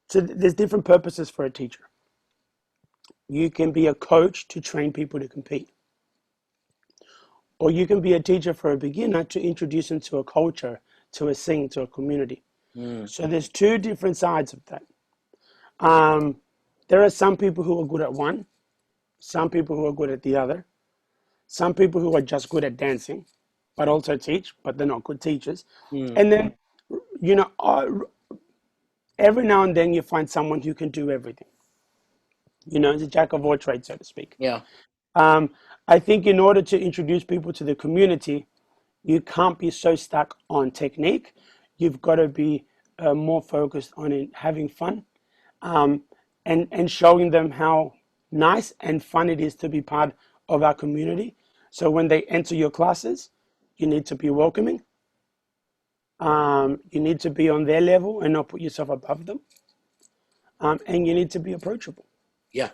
so, there's different purposes for a teacher. You can be a coach to train people to compete. Or you can be a teacher for a beginner to introduce them to a culture, to a scene, to a community. Mm, So there's two different sides of that. Um, there are some people who are good at one, some people who are good at the other, some people who are just good at dancing, but also teach, but they're not good teachers. mm, And then, you know, uh, every now and then you find someone who can do everything. It's a jack of all trades, so to speak. yeah, Um, I think in order to introduce people to the community, you can't be so stuck on technique. You've got to be more focused on having fun, um, and showing them how nice and fun it is to be part of our community. So when they enter your classes, you need to be welcoming. You need to be on their level and not put yourself above them. And you need to be approachable. yeah.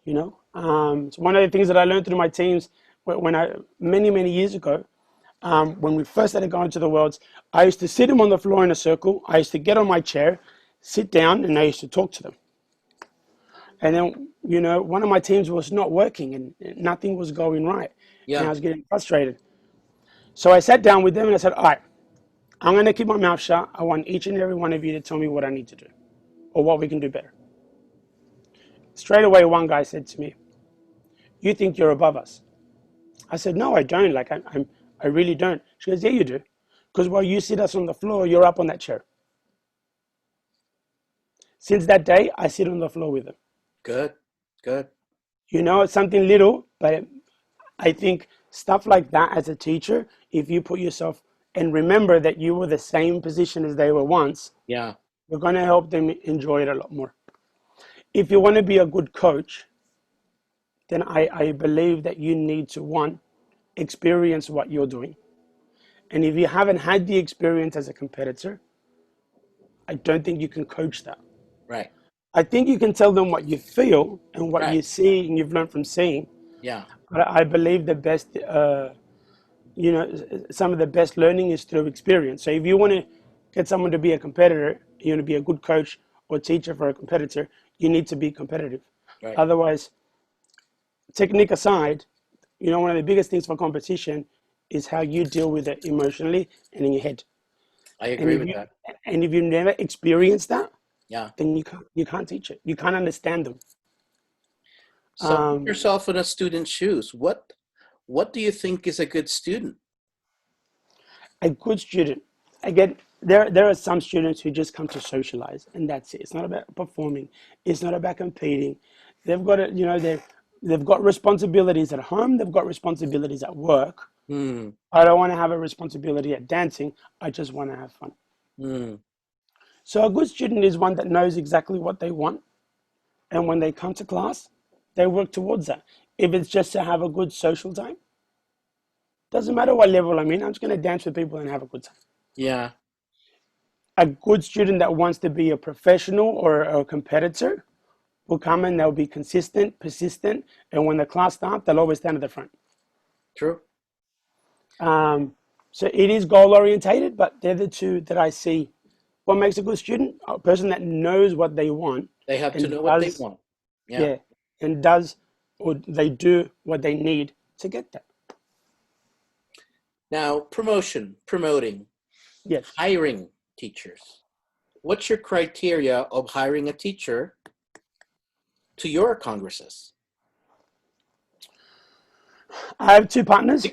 It's one of the things that I learned through my teams when I many years ago. When we first started going to the Worlds, I used to sit them on the floor in a circle. I used to get on my chair, sit down and I used to talk to them. And then, one of my teams was not working and nothing was going right. And I Yeah. was getting frustrated. So I sat down with them and I said, all right, I'm going to keep my mouth shut. I want each and every one of you to tell me what I need to do or what we can do better. Straight away, one guy said to me, you think you're above us? I said, no, I don't. Like, I really don't. She goes, yeah, you do. Because while you sit us on the floor, you're up on that chair. Since that day, I sit on the floor with them. Good. Good. It's something little, but I think stuff like that as a teacher, if you put yourself and remember that you were the same position as they were once, Yeah. you're going to help them enjoy it a lot more. If you want to be a good coach, then I believe that you need to, one, experience what you're doing. And if you haven't had the experience as a competitor, I don't think you can coach that. Right. I think you can tell them what you feel and what Right. you see and you've learned from seeing. Yeah. But I believe the best, some of the best learning is through experience. So if you want to get someone to be a competitor, you want to be a good coach or teacher for a competitor, you need to be competitive. Right. Otherwise, technique aside, one of the biggest things for competition is how you deal with it emotionally and in your head. I And agree if with you that. and if you never experience that, Yeah. then you can't teach it. You can't understand them. So put Um, yourself in a student's shoes. What do you think is a good student? a good student, again, there are some students who just come to socialize, and that's it. It's not about performing. It's not about competing. They've got to, they've got responsibilities at home. They've got responsibilities at work. Hmm. I don't want to have a responsibility at dancing. I just want to have fun. Hmm. So a good student is one that knows exactly what they want, and when they come to class, they work towards that. If it's just to have a good social time, doesn't matter what level I'm in, I'm just going to dance with people and have a good time. Yeah. A good student that wants to be a professional or a competitor will come and they'll be consistent, persistent, and when the class starts, they'll always stand at the front. True. So it is goal orientated, but they're the two that I see. What makes a good student? A person that knows what they want They have to and know what they does, want. Yeah. yeah, and does or they do what they need to get there. Now, promoting, Yes. hiring teachers. What's your criteria of hiring a teacher to your congresses? I have two partners.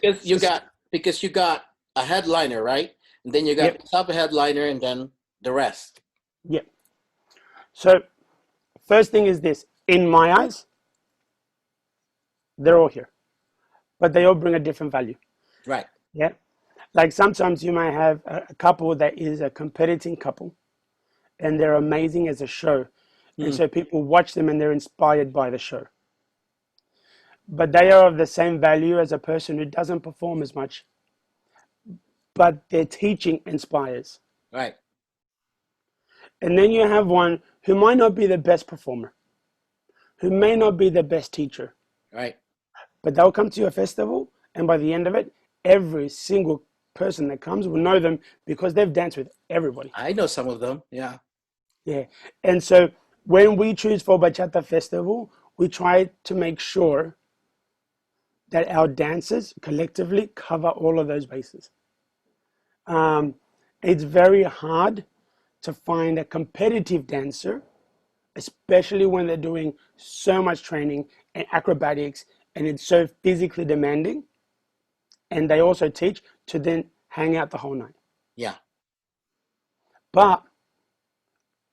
Because you got a headliner, right? And then you got Yep. the sub headliner and then the rest. Yep. So first thing is this. In my eyes, they're all here, but they all bring a different value. Right. Yeah. Like sometimes you might have a couple that is a competing couple and they're amazing as a show. And Hmm. so people watch them and they're inspired by the show. But they are of the same value as a person who doesn't perform as much, but their teaching inspires. Right. And then you have one who might not be the best performer, who may not be the best teacher, Right. but they'll come to your festival, and by the end of it, every single person that comes will know them because they've danced with everybody. I know some of them. Yeah. Yeah. And so when we choose for Bachata Festival, we try to make sure that our dancers collectively cover all of those bases. It's very hard to find a competitive dancer, especially when they're doing so much training and acrobatics and it's so physically demanding. And they also teach to then hang out the whole night. Yeah. But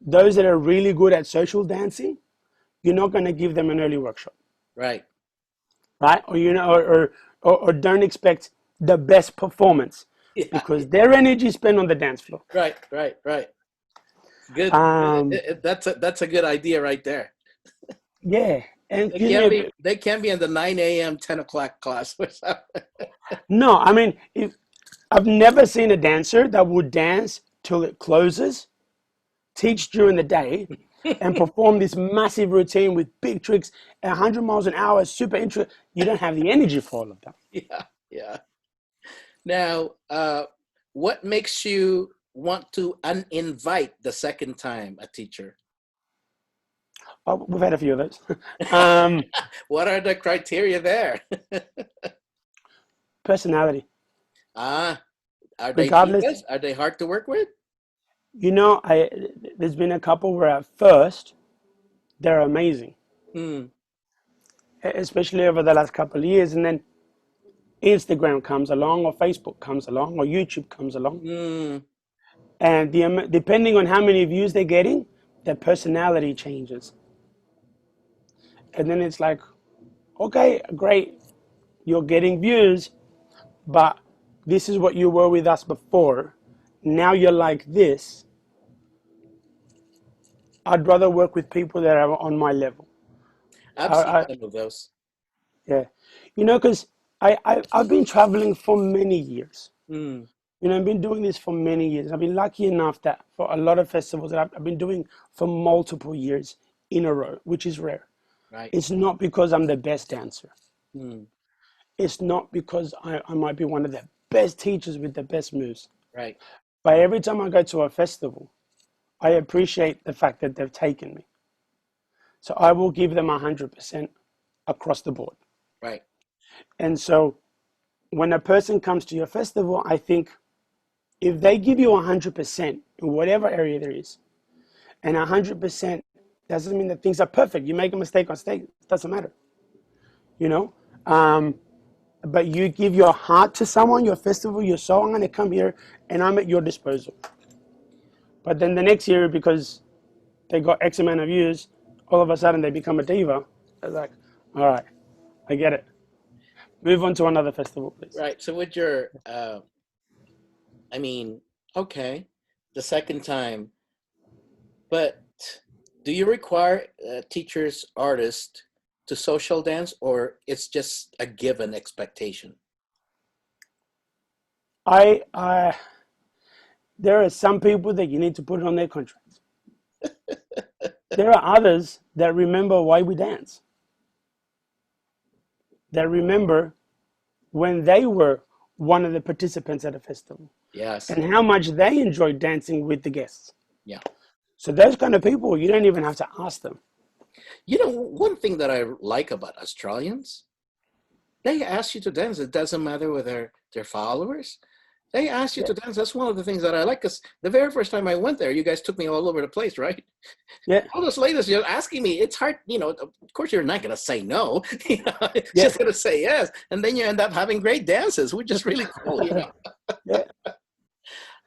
those that are really good at social dancing, you're not going to give them an early workshop, Right. right? Or don't expect the best performance Yeah. because their energy is spent on the dance floor. Right. Right. Right. Good. Um, That's a good idea right there. yeah, and They can be in the 9 a.m. 10 o'clock class. no, I mean, I've never seen a dancer that would dance till it closes, teach during the day, and perform this massive routine with big tricks at 100 miles an hour, super intricate. You don't have the energy for all of that. Yeah. Yeah. Now, what makes you want to uninvite the second time a teacher? Oh, we've had a few of those. um, What are the criteria there? Personality, Ah, are they regardless. divas? Are they hard to work with? There's been a couple where at first they're amazing, Hmm. especially over the last couple of years, and then Instagram comes along, or Facebook comes along, or YouTube comes along, Hmm. and depending on how many views they're getting, their personality changes, and then it's like, okay, great, you're getting views, but this is what you were with us before. Now you're like this. I'd rather work with people that are on my level. I've I, seen I some of those. yeah, because I've been traveling for many years. Hmm. I've been doing this for many years. I've been lucky enough that for a lot of festivals that I've been doing for multiple years in a row, which is rare. Right. It's not because I'm the best dancer. Hmm. It's not because I might be one of the best teachers with the best moves. Right. But every time I go to a festival, I appreciate the fact that they've taken me. So I will give them 100% across the board. Right. And so when a person comes to your festival, I think if they give you 100% in whatever area there is, and 100% doesn't mean that things are perfect. You make a mistake on stage, it doesn't matter, you know? Um, but you give your heart to someone, your festival, your soul, I'm going to come here and I'm at your disposal. But then the next year, because they got X amount of views, all of a sudden they become a diva. It's like, all right, I get it. Move on to another festival, please. Right. So with your, I mean, okay, the second time, but do you require teachers, artists to social dance, or it's just a given expectation? I there are some people that you need to put it on their contracts. There are others that remember why we dance. That remember when they were one of the participants at a festival Yes. and how much they enjoyed dancing with the guests. Yeah. So those kind of people, you don't even have to ask them. You know, one thing that I like about Australians, they ask you to dance. It doesn't matter whether they're followers. They ask you Yeah, to dance. That's one of the things that I like. Because the very first time I went there, you guys took me all over the place, right? yeah, All those ladies you're asking me, it's hard, of course you're not going to say no. It's yeah, just going to say yes. And then you end up having great dances, which is really cool. yeah.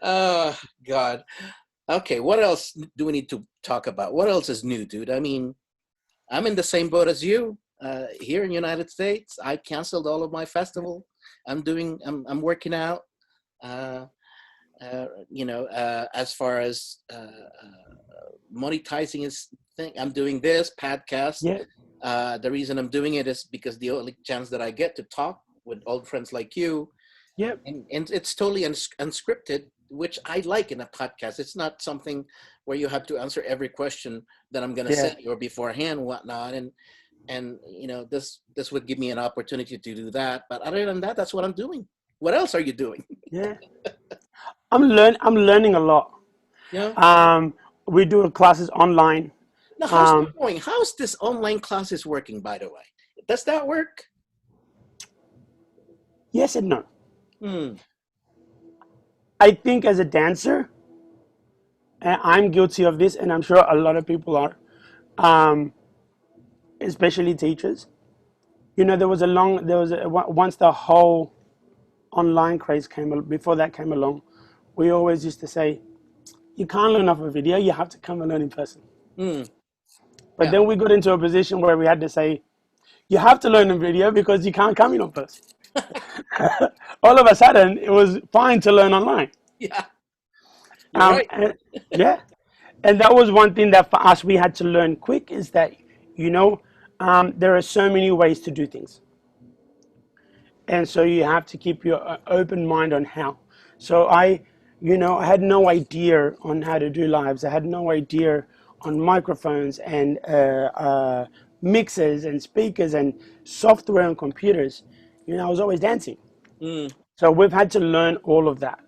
Oh, God. Okay, what else do we need to talk about? What else is new, dude? I mean, I'm in the same boat as you. Here in the United States, I canceled all of my festival. I'm working out. Uh, as far as monetizing is thing, I'm doing this podcast. Yeah, The reason I'm doing it is because the only chance that I get to talk with old friends like you, yeah, and it's totally unscripted, which I like in a podcast. It's not something where you have to answer every question that I'm going to yeah, say or beforehand, whatnot. And this would give me an opportunity to do that. But other than that, that's what I'm doing. What else are you doing? yeah. I'm learning a lot. Yeah. Um, we do classes online. Now, how's that Um, going? How's this online classes working, by the way? Does that work? yes and no. Hmm. I think as a dancer, and I'm guilty of this, and I'm sure a lot of people are, um, especially teachers. Once the whole online craze before that came along, we always used to say, you can't learn off a video, you have to come and learn in person. Hmm. But Yeah. then we got into a position where we had to say, you have to learn in video because you can't come in on person. All of a sudden, it was fine to learn online. Yeah. You're right. And, yeah. And that was one thing that for us, we had to learn quick is that, you know, there are so many ways to do things. And so you have to keep your open mind on how. So I had no idea on how to do lives. I had no idea on microphones and mixers and speakers and software and computers. I was always dancing. Hmm. So we've had to learn all of that.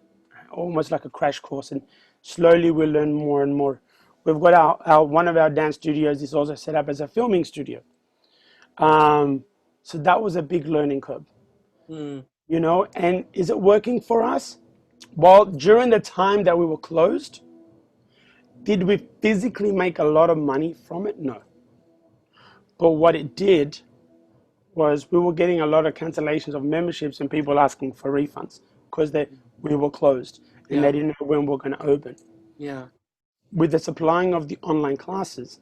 almost like a crash course, and slowly we learn more and more. We've got our one of our dance studios is also set up as a filming studio. So that was a big learning curve, Mm, and is it working for us? Well, during the time that we were closed, did we physically make a lot of money from it? No. But what it did was we were getting a lot of cancellations of memberships and people asking for refunds because we were closed and yeah, they didn't know when we were going to open. yeah. With the supplying of the online classes,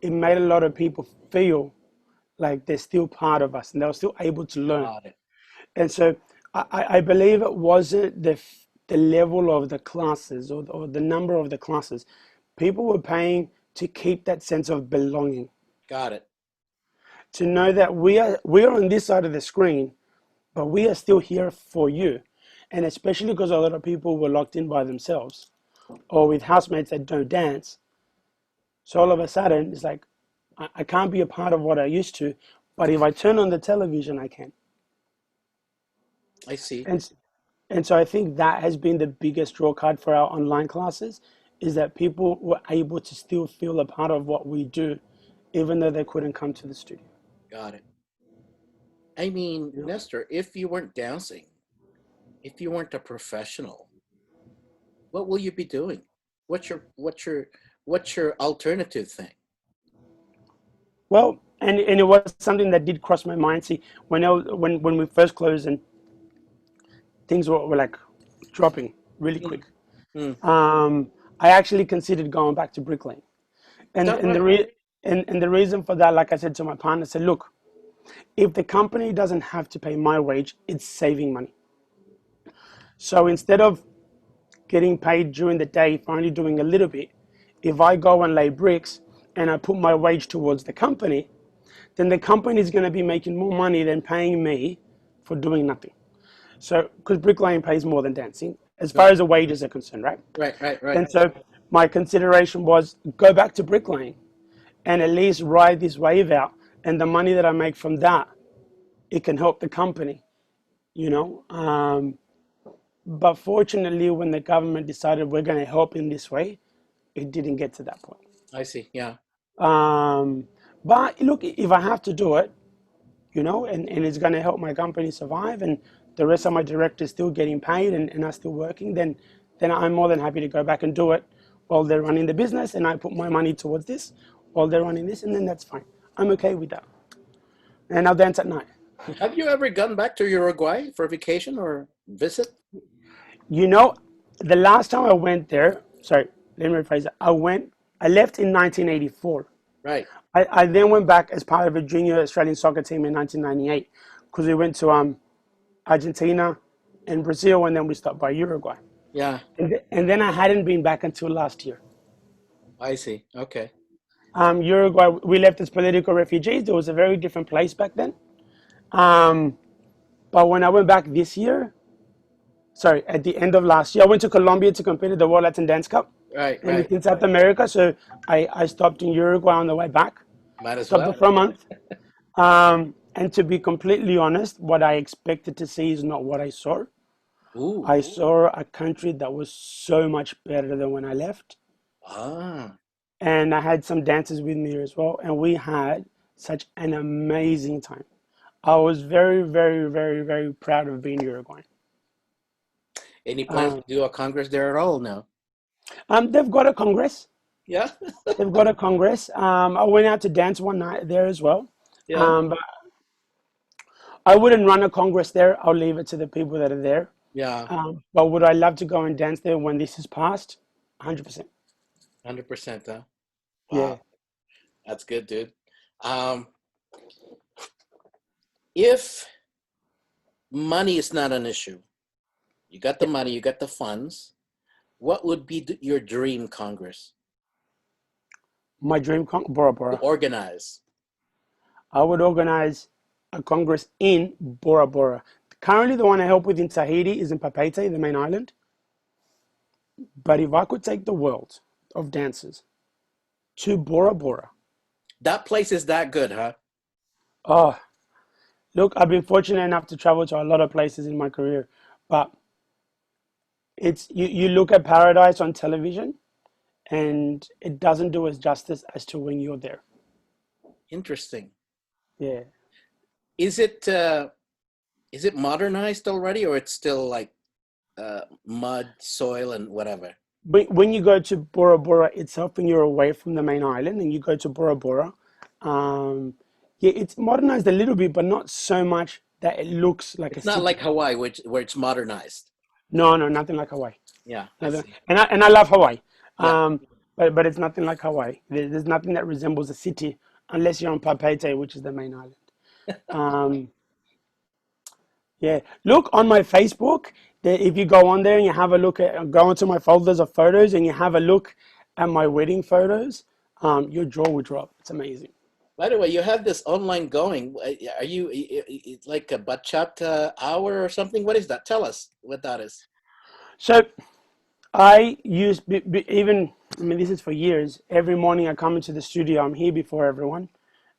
it made a lot of people feel like they're still part of us and they were still able to learn. Got it. And so I believe it wasn't the level of the classes or the number of the classes. People were paying to keep that sense of belonging, Got it. to know that we are on this side of the screen, but we are still here for you. And especially because a lot of people were locked in by themselves or with housemates that don't dance. So all of a sudden, it's like, I can't be a part of what I used to, but if I turn on the television, I can. I see. And and so I think that has been the biggest draw card for our online classes, is that people were able to still feel a part of what we do, even though they couldn't come to the studio. Got it. I mean, You know? Nestor, if you weren't dancing, if you weren't a professional, what will you be doing? What's your alternative thing? Well, and it was something that did cross my mind. See, when we first closed and things were like dropping really Mm, quick, mm. um, I actually considered going back to bricklaying. Is And that and the right? re- and the reason for that, like I said to my partner, I said, look, if the company doesn't have to pay my wage, it's saving money. So instead of getting paid during the day for only doing a little bit, if I go and lay bricks and I put my wage towards the company, then the company is going to be making more money than paying me for doing nothing. So, because bricklaying pays more than dancing, as far Got as the wages are concerned, right? right, right, right. And so my consideration was go back to bricklaying and at least ride this wave out. And the money that I make from that, it can help the company, you know. But fortunately, when the government decided we're going to help in this way, it didn't get to that point. I see. Yeah. Um, but look, if I have to do it, and it's going to help my company survive and the rest of my directors still getting paid and are still working, then I'm more than happy to go back and do it while they're running the business and I put my money towards this while they're running this, and then that's fine. I'm okay with that. And I'll dance at night. Have you ever gone back to Uruguay for vacation or visit? You know, the last time I went there, sorry, let me rephrase that. I left in 1984. Right. I then went back as part of a junior Australian soccer team in 1998 because we went to Argentina and Brazil, and then we stopped by Uruguay. Yeah. And then I hadn't been back until last year. I see. Okay. Uruguay, we left as political refugees. There was a very different place back then. Um, but when I went back this year, sorry, at the end of last year, I went to Colombia to compete at the World Latin Dance Cup. Right. And it's Right. in South America, so I stopped in Uruguay on the way back. Might as Stopped there well. for a month. And to be completely honest, what I expected to see is not what I saw. Ooh. I saw a country that was so much better than when I left. Ah. And I had some dancers with me as well, and we had such an amazing time. I was very, very, very, very proud of being Uruguayan. Any plans to Um, do a congress there at all? No. they've got a congress. Yeah. They've got a congress. I went out to dance one night there as well. Yeah. But I wouldn't run a congress there. I'll leave it to the people that are there. Yeah. But would I love to go and dance there when this is passed? 100%. 100%. Huh? Yeah. Wow. That's good, dude. Um, if money is not an issue, you got the Yeah. money, you got the funds. What would be your dream congress My Bora to Bora. organize? I would organize a congress in Bora Bora. Currently, the one I help with in Tahiti is in Papeete, the main island. But if I could take the world of dancers to Bora Bora, That place is that good, huh? oh, look, I've been fortunate enough to travel to a lot of places in my career, but It's you look at paradise on television, and it doesn't do us justice as to when you're there. Interesting. Yeah. Is it modernized already, or it's still like mud, soil, and whatever? But when you go to Bora Bora itself, when you're away from the main island and you go to Bora Bora, um, yeah, it's modernized a little bit, but not so much that it looks like a It's not like city. Hawaii, which where it's modernized. No, no, nothing like Hawaii. Yeah, I Nothing, see. and I love Hawaii. Yeah. But it's nothing like Hawaii. There's nothing that resembles a city unless you're on Papeete, which is the main island. Um, yeah, look on my Facebook. If you go on there and you have a look at, go into my folders of photos and you have a look at my wedding photos, your jaw will drop. It's amazing. By the way, you have this online going. Are you it's like a bachata hour or something? What is that? Tell us what that is. So I use even. I mean, this is for years. Every morning I come into the studio. I'm here before everyone,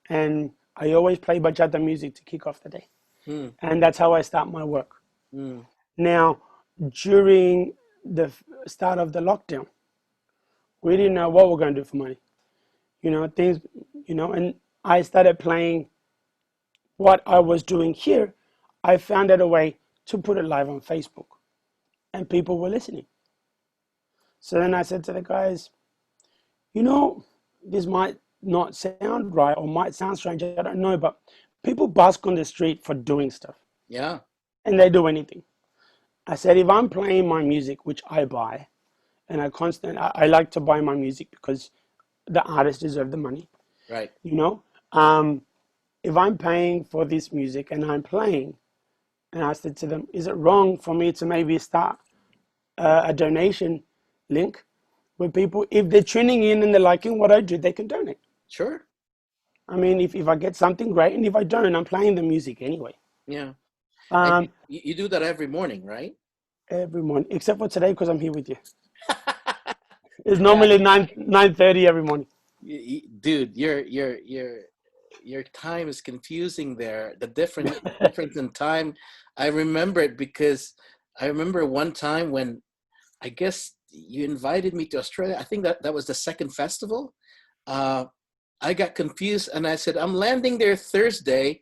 and I always play bachata music to kick off the day, Hmm. and that's how I start my work. Hmm. Now, during the start of the lockdown, we didn't know what we're going to do for money. Things, and I started playing what I was doing here. I found out a way to put it live on Facebook, and people were listening. So then I said to the guys, you know, this might not sound right or might sound strange, I don't know, but people busk on the street for doing stuff Yeah. and they do anything. I said, if I'm playing my music, which I buy, and I like to buy my music because the artists deserve the money, Right. you know. Um, if I'm paying for this music and I'm playing, and I said to them, is it wrong for me to maybe start a donation link where people, if they're tuning in and they're liking what I do, they can donate? Sure. I mean, if I get something great, and if I don't, I'm playing the music anyway. Yeah. And Um, you do that every morning, right? every morning, except for today because I'm here with you. It's Yeah. normally 9:30 every morning. Dude, your time is confusing there. The difference in time. I remember it because I remember one time when I guess you invited me to Australia. I think that was the second festival. Uh, I got confused and I said, I'm landing there Thursday,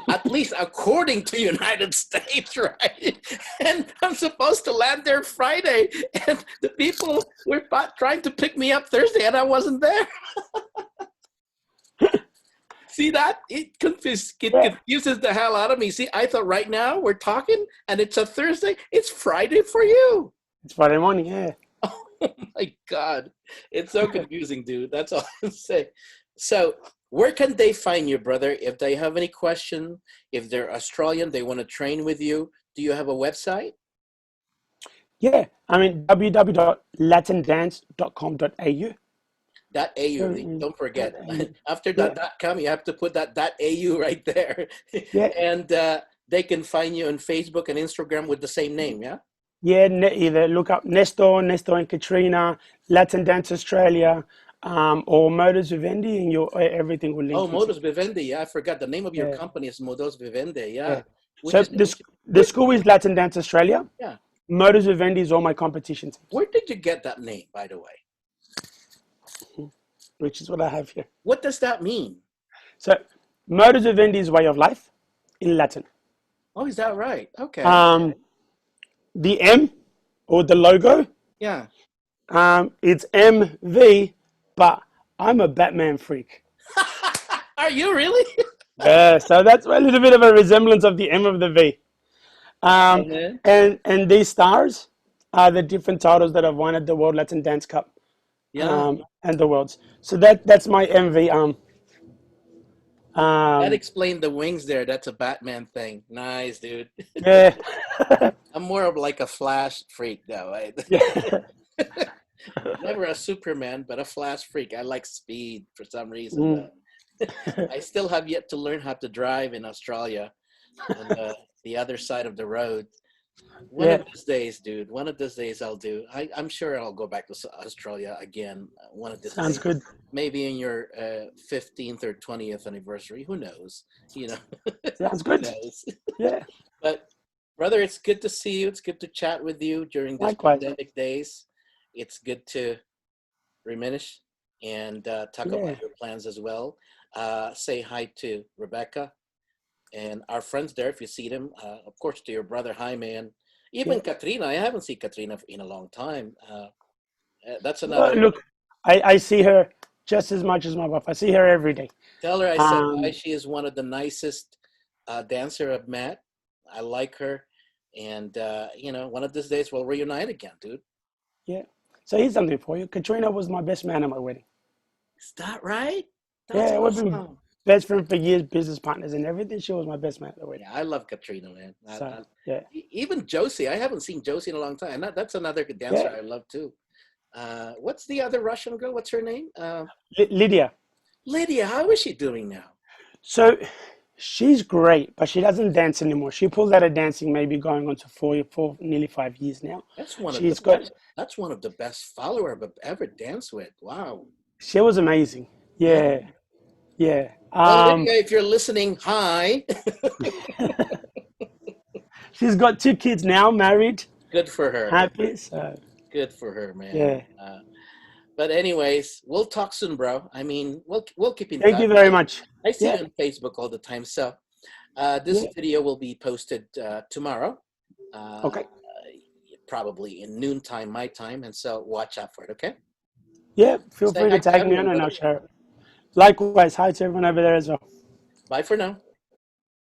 at least according to United States, right? And I'm supposed to land there Friday. And the people were trying to pick me up Thursday and I wasn't there. See that? It Yeah, confuses the hell out of me. See, I thought right now we're talking and it's a Thursday. It's Friday for you. it's Friday morning. Yeah. Oh my God. It's so confusing, dude. That's all I'm saying. So, where can they find you, brother? If they have any question, if they're Australian, they want to train with you, do you have a website? Yeah. I mean, www.latindance.com.au. Dot .au. So, Don't dot forget. .au. After Yeah. that .com, you have to put that .au right there. Yeah. And they can find you on Facebook and Instagram with the same name, yeah? Yeah. Either look up Nestor and Katrina, Latin Dance Australia, or Modus Vivendi, and everything will Oh, link you Modus together. Vivende. Yeah, I forgot. The name of your Yeah. company is Modus Vivende. Yeah. Yeah. Which So is, which, the where, school is Latin Dance Australia. yeah. Modus Vivendi is all my competition teams, Where did you get that name, by the way? which is what I have here. What does that mean? So Modus Vivendi is way of life in Latin. Oh, is that right? Okay. Um, the M or the logo, Yeah. it's MV, but I'm a Batman freak. Are you really? Yeah, so that's a little bit of a resemblance of the M of the V. Oh, Um, man. and these stars are the different titles that I've won at the World Latin Dance Cup, Yeah. and the Worlds. So that's my MV. That Um, explained the wings there. That's a Batman thing. Nice, dude. yeah, I'm more of like a Flash freak, though. yeah. Never a Superman, but a Flash freak. I like speed for some reason, Mm. though. I still have yet to learn how to drive in Australia on the other side of the road. One Yeah, of these days, dude. One of these days, I'll do. I'm sure I'll go back to Australia again. One of these sounds days, good. maybe in your 15th or 20th anniversary. Who knows? You know, Sounds who good. knows? Yeah. But Brother, it's good to see you. It's good to chat with you during these Likewise. pandemic days. It's good to reminisce and talk Yeah, about your plans as well. Say hi to Rebecca and our friends there if you see them. Of course, to your brother, hi, man. yeah. Even Katrina, I haven't seen Katrina in a long time. That's Well, another. look, I see her just as much as my wife. I see her every day. Tell her I said hi. Um, She is one of the nicest dancer I've met. I like her, and one of these days we'll reunite again, dude. yeah. So here's something for you. Katrina was my best man at my wedding. Is that right? That's Yeah, we've been awesome. best friends for years, business partners and everything. She was my best man at the wedding. Yeah, I love Katrina, man. So yeah, Even Josie, I haven't seen Josie in a long time. That's another good dancer yeah. I love too. What's the other Russian girl? What's her name? Lydia. Lydia. How is she doing now? So she's great, but she doesn't dance anymore. She pulled out of dancing maybe going on to nearly 5 years now. That's one of the She's got, best. That's one of the best follower I've ever danced with. Wow. she was amazing. Yeah. Yeah, yeah. Well, Lydia, if you're listening, hi. She's got 2 kids now, married, Good for her. happy. So Good for her, man. yeah. But anyways, we'll talk soon, bro. I mean, we'll keep in Thank touch. you very much. I see you Yeah, on Facebook all the time. So this yeah. video will be posted tomorrow, uh, Okay. probably in noontime my time, and so watch out for it. Okay. Yeah, feel Say free hi to to tag me everyone, on and I'll brother. share it. Likewise, hi to everyone over there as well. Bye for now.